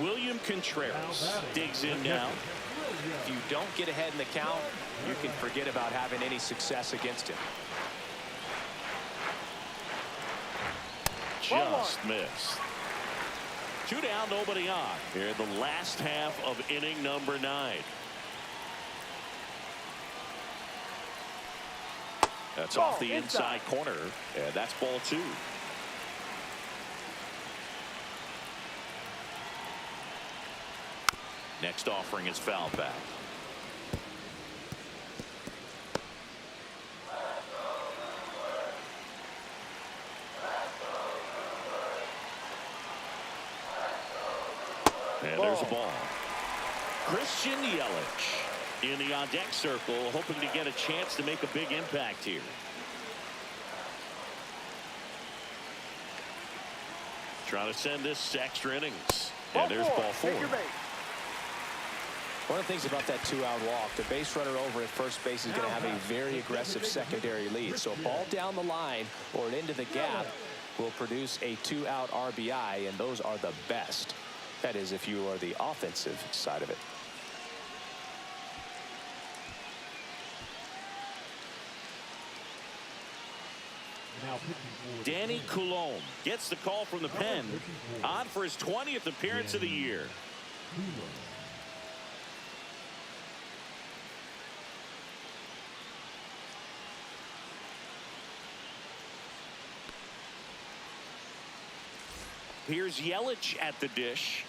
William Contreras digs in now. If you don't get ahead in the count, you can forget about having any success against him. Just missed. 2 down, nobody on. Here in the last half of inning number 9. That's off the inside corner, and that's ball 2. Next offering is fouled back. And there's a ball. Christian Yelich in the on-deck circle, hoping to get a chance to make a big impact here. Trying to send this to extra innings. And there's ball 4. One of the things about that 2-out walk, the base runner over at first base is going to have a very aggressive secondary lead. So a ball down the line or into the gap will produce a 2-out RBI, and those are the best. That is, if you are the offensive side of it. Danny Coulombe gets the call from the pen, on for his 20th appearance of the year. Here's Yelich at the dish.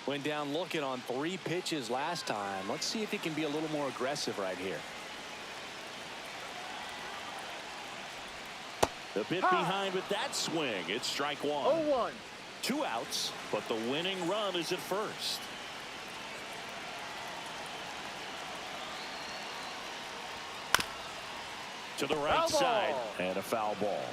Went down looking on 3 pitches last time. Let's see if he can be a little more aggressive right here. The bit behind with that swing. It's strike one. 0-1. 2 outs, but the winning run is at first. To the right Foul side, ball. and a foul ball.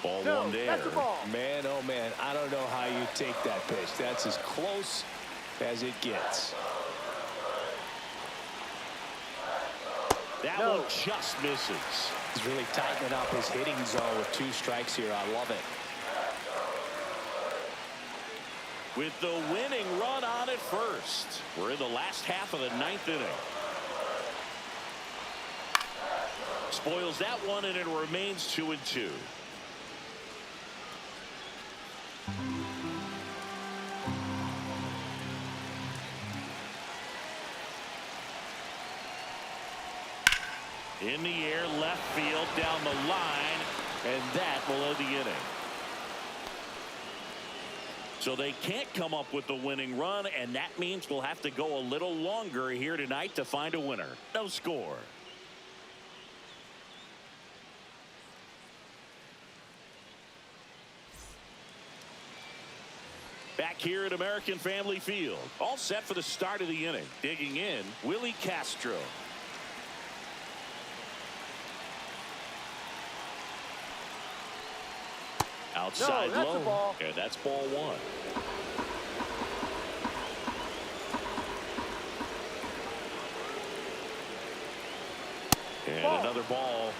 Ball No, one there. that's a ball. Man, oh man, I don't know how you take that pitch. That's as close as it gets. That No. one just misses. He's really tightening up his hitting zone with 2 strikes here. I love it. With the winning run on at first. We're in the last half of the 9th inning. Spoils that one, and it remains 2-2. In the air, left field, down the line, and that will end the inning. So they can't come up with the winning run, and that means we'll have to go a little longer here tonight to find a winner. No score. Back here at American Family Field, all set for the start of the inning. Digging in, Willie Castro. Outside No, that's a low, ball. and that's ball one. And Ball. another ball.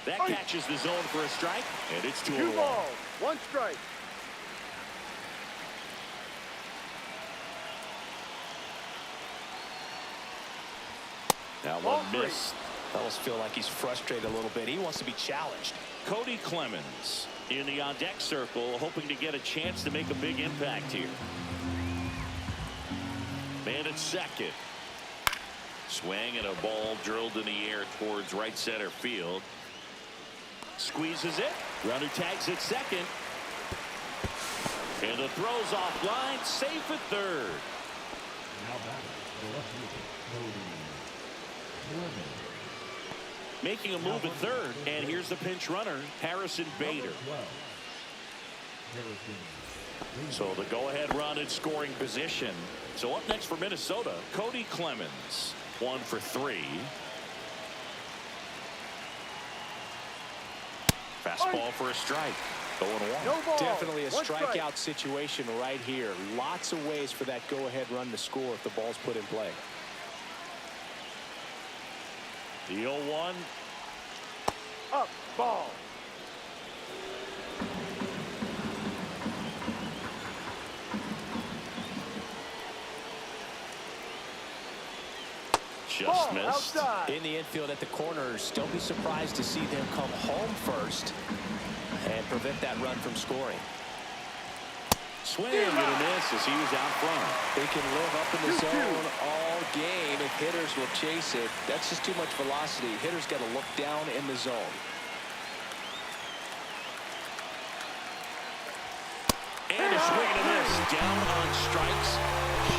That catches the zone for a strike, and it's 2-1. 2 balls, 1 strike. Now Ball one 3. missed. Fellas feel like he's frustrated a little bit. He wants to be challenged. Cody Clemens in the on-deck circle, hoping to get a chance to make a big impact here. Man at second. Swing and a ball drilled in the air towards right center field. Squeezes it. Runner tags at second. And the throw's off line. Safe at third. Now batting, the left fielder, Cody Clemens. Making a move at third. And here's the pinch runner, Harrison Bader. Number 12, Harrison Bader. So the go-ahead run in scoring position. So up next for Minnesota, Cody Clemens. 1 for 3. Fastball for a strike. 0-1. No ball. Definitely a 1 strike. strikeout situation right here. Lots of ways for that go-ahead run to score if the ball's put in play. The 0-1. Up, ball. Just Ball missed. outside. In the infield at the corners, don't be surprised to see them come home first and prevent that run from scoring. Swing and a miss as he was out front. They can live up in the 2-2. zone all game if hitters will chase it. That's just too much velocity. Hitters got to look down in the zone. And a swing and a miss. Down on strikes.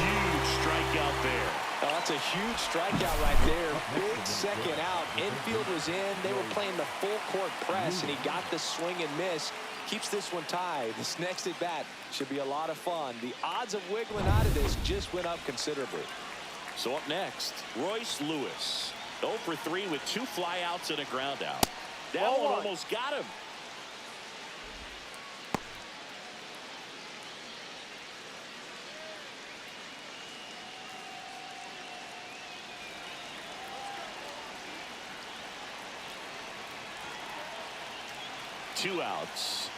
Huge strikeout there. Oh, that's a huge strikeout right there. Big second out. Infield was in. They were playing the full court press, and he got the swing and miss. Keeps this one tied. This next at bat should be a lot of fun. The odds of wiggling out of this just went up considerably. So up next, Royce Lewis. 0 for 3 with 2 flyouts and a ground out. That Ball one one. almost got him. Two outs.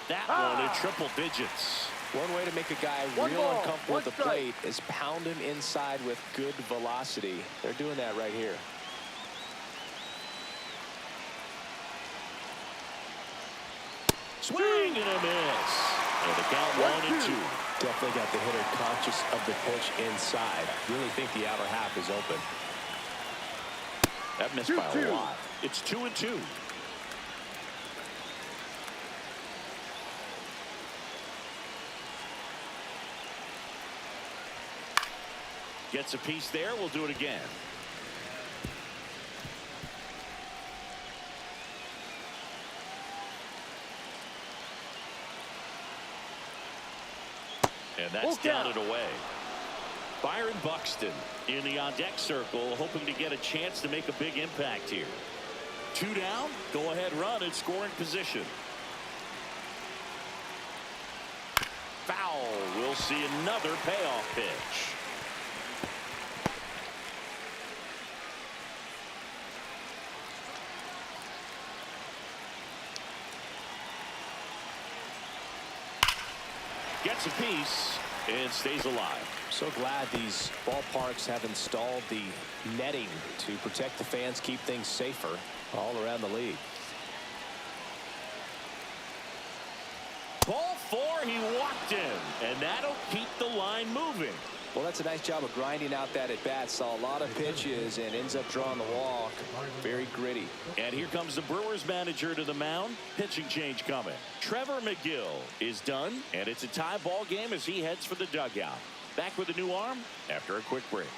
That one in triple digits. One way to make a guy One real ball, uncomfortable one at the strike. plate is pound him inside with good velocity. They're doing that right here. Swing and a miss. And the count 1-2. Definitely got the hitter conscious of the pitch inside. Really think the outer half is open. That missed by a lot. It's 2-2. Gets a piece there. We'll do it again. And that's down and away. Byron Buxton in the on-deck circle, hoping to get a chance to make a big impact here. 2 down, go-ahead run in scoring position. Foul. We'll see another payoff pitch. Gets a piece and stays alive. So glad these ballparks have installed the netting to protect the fans, keep things safer all around the league. Ball 4, he walked in, and that'll keep the line moving. Well, that's a nice job of grinding out that at bat. Saw a lot of pitches and ends up drawing the walk. Very gritty. And here comes the Brewers manager to the mound. Pitching change coming. Trevor McGill is done, and it's a tie ball game as he heads for the dugout. Back with a new arm after a quick break.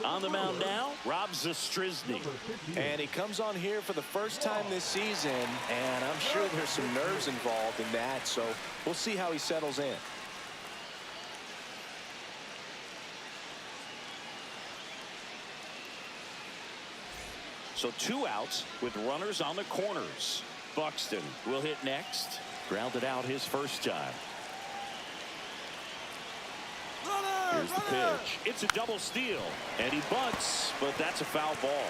On the mound now, Rob Zastryzny. And he comes on here for the first time this season, and I'm sure there's some nerves involved in that, so we'll see how he settles in. So 2 outs with runners on the corners. Buxton will hit next. Grounded out his first time. Here's the pitch. It's a double steal. And he bunts, but that's a foul ball.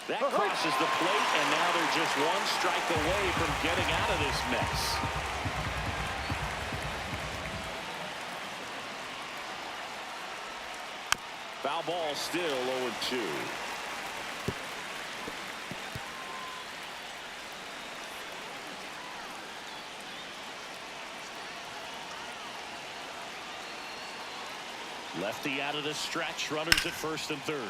That crosses the plate, and now they're just 1 strike away from getting out of this mess. Foul ball, still 0-2. Lefty out of the stretch, runners at first and third.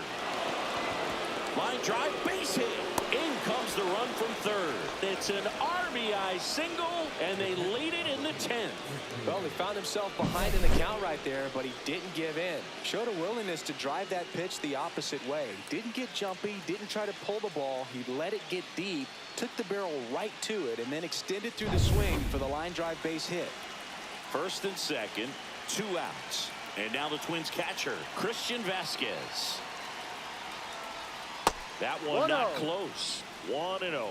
Line drive, base hit. In comes the run from third. It's an RBI single, and they lead it in the 10th. Well, he found himself behind in the count right there, but he didn't give in. Showed a willingness to drive that pitch the opposite way. Didn't get jumpy, didn't try to pull the ball. He let it get deep, took the barrel right to it, and then extended through the swing for the line drive base hit. First and second, 2 outs. And now the Twins catcher, Christian Vasquez. That one not close. 1-0.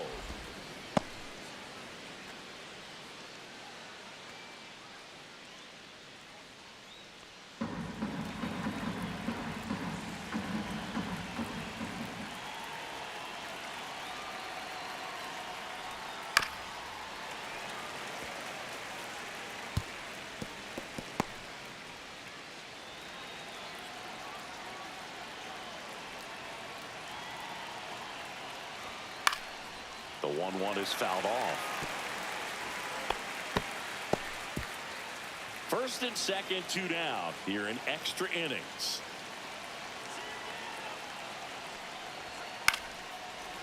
The 1-1 is fouled off. First and second, 2 down here in extra innings.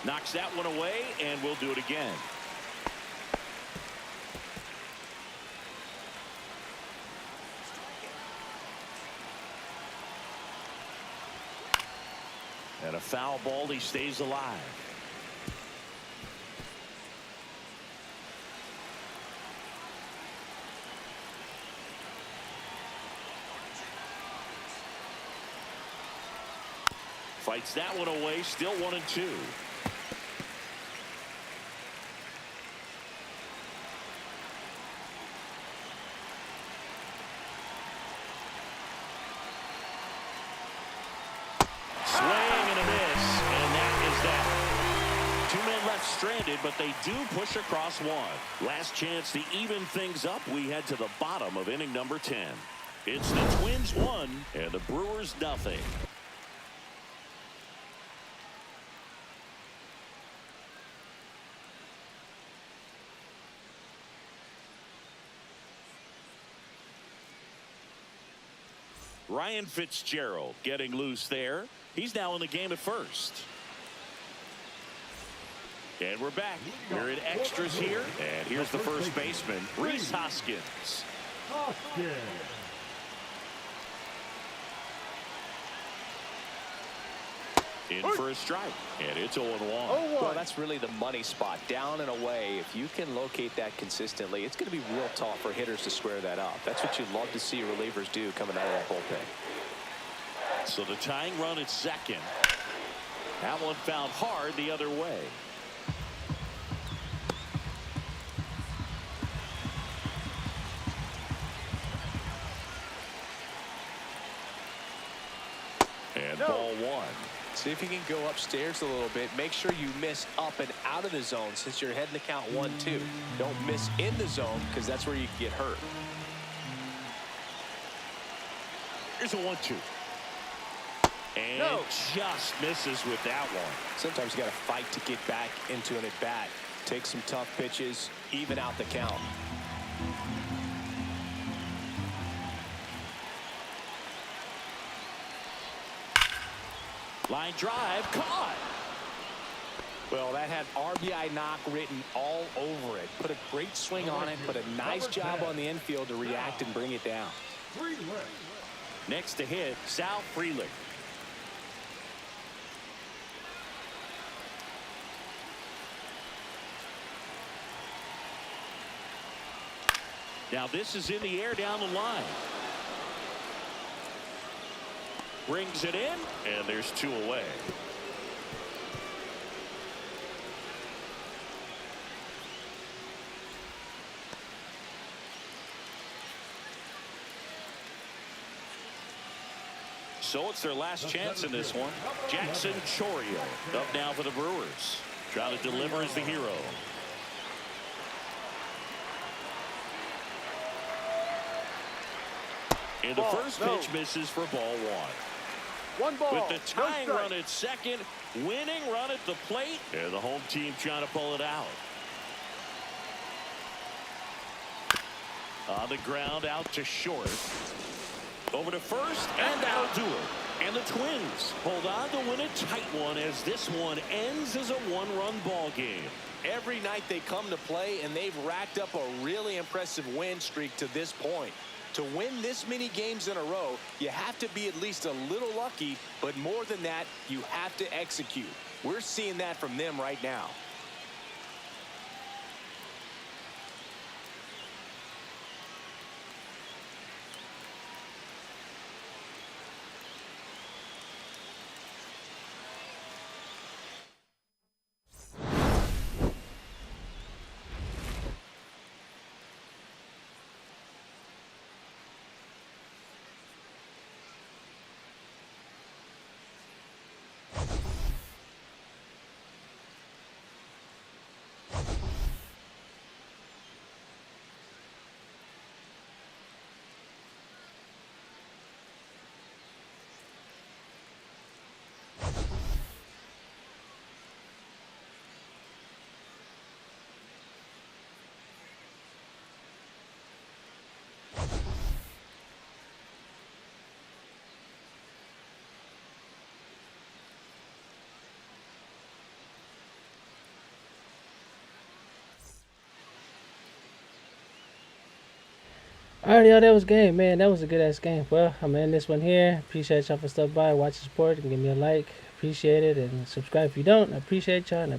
Knocks that one away, and we'll do it again. And a foul ball, he stays alive. Fights that one away, still 1-2. stranded, but they do push across one. Last chance to even things up. We head to the bottom of inning number 10. It's the Twins 1 and the Brewers nothing. Ryan Fitzgerald getting loose there. He's now in the game at first. And we're back. We're in extras here. And here's the first baseman, Rhys Hoskins. In for a strike. And it's 0-1. Well, that's really the money spot. Down and away. If you can locate that consistently, it's going to be real tough for hitters to square that up. That's what you'd love to see relievers do coming out of that bullpen. So the tying run at second. That one found hard the other way. And ball one. See if you can go upstairs a little bit. Make sure you miss up and out of the zone since you're heading to count 1-2. Don't miss in the zone because that's where you can get hurt. Here's a 1-2. And just misses with that one. Sometimes you got to fight to get back into an at-bat. Take some tough pitches, even out the count. Line drive, caught. Well, that had RBI knock written all over it. Put a great swing on it, but a nice job on the infield to react and bring it down. Next to hit, Sal Frelick. Now this is in the air down the line. Brings it in, and there's 2 away. So it's their last chance in this one. Jackson Chourio up now for the Brewers. Trying to deliver as the hero. And the first pitch misses for ball one. One ball. With the tying run at second, winning run at the plate, and the home team trying to pull it out. On the ground, out to short. Over to first, and that'll do it. And the Twins hold on to win a tight one as this one ends as a one-run ball game. Every night they come to play, and they've racked up a really impressive win streak to this point. To win this many games in a row, you have to be at least a little lucky, but more than that, you have to execute. We're seeing that from them right now. Alright, y'all, that was game, man. That was a good ass game. Well, I'm gonna end this one here. Appreciate y'all for stopping by, watch the support, and give me a like. Appreciate it, and subscribe if you don't. I appreciate y'all, and I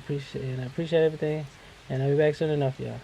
appreciate everything. And I'll be back soon enough, y'all.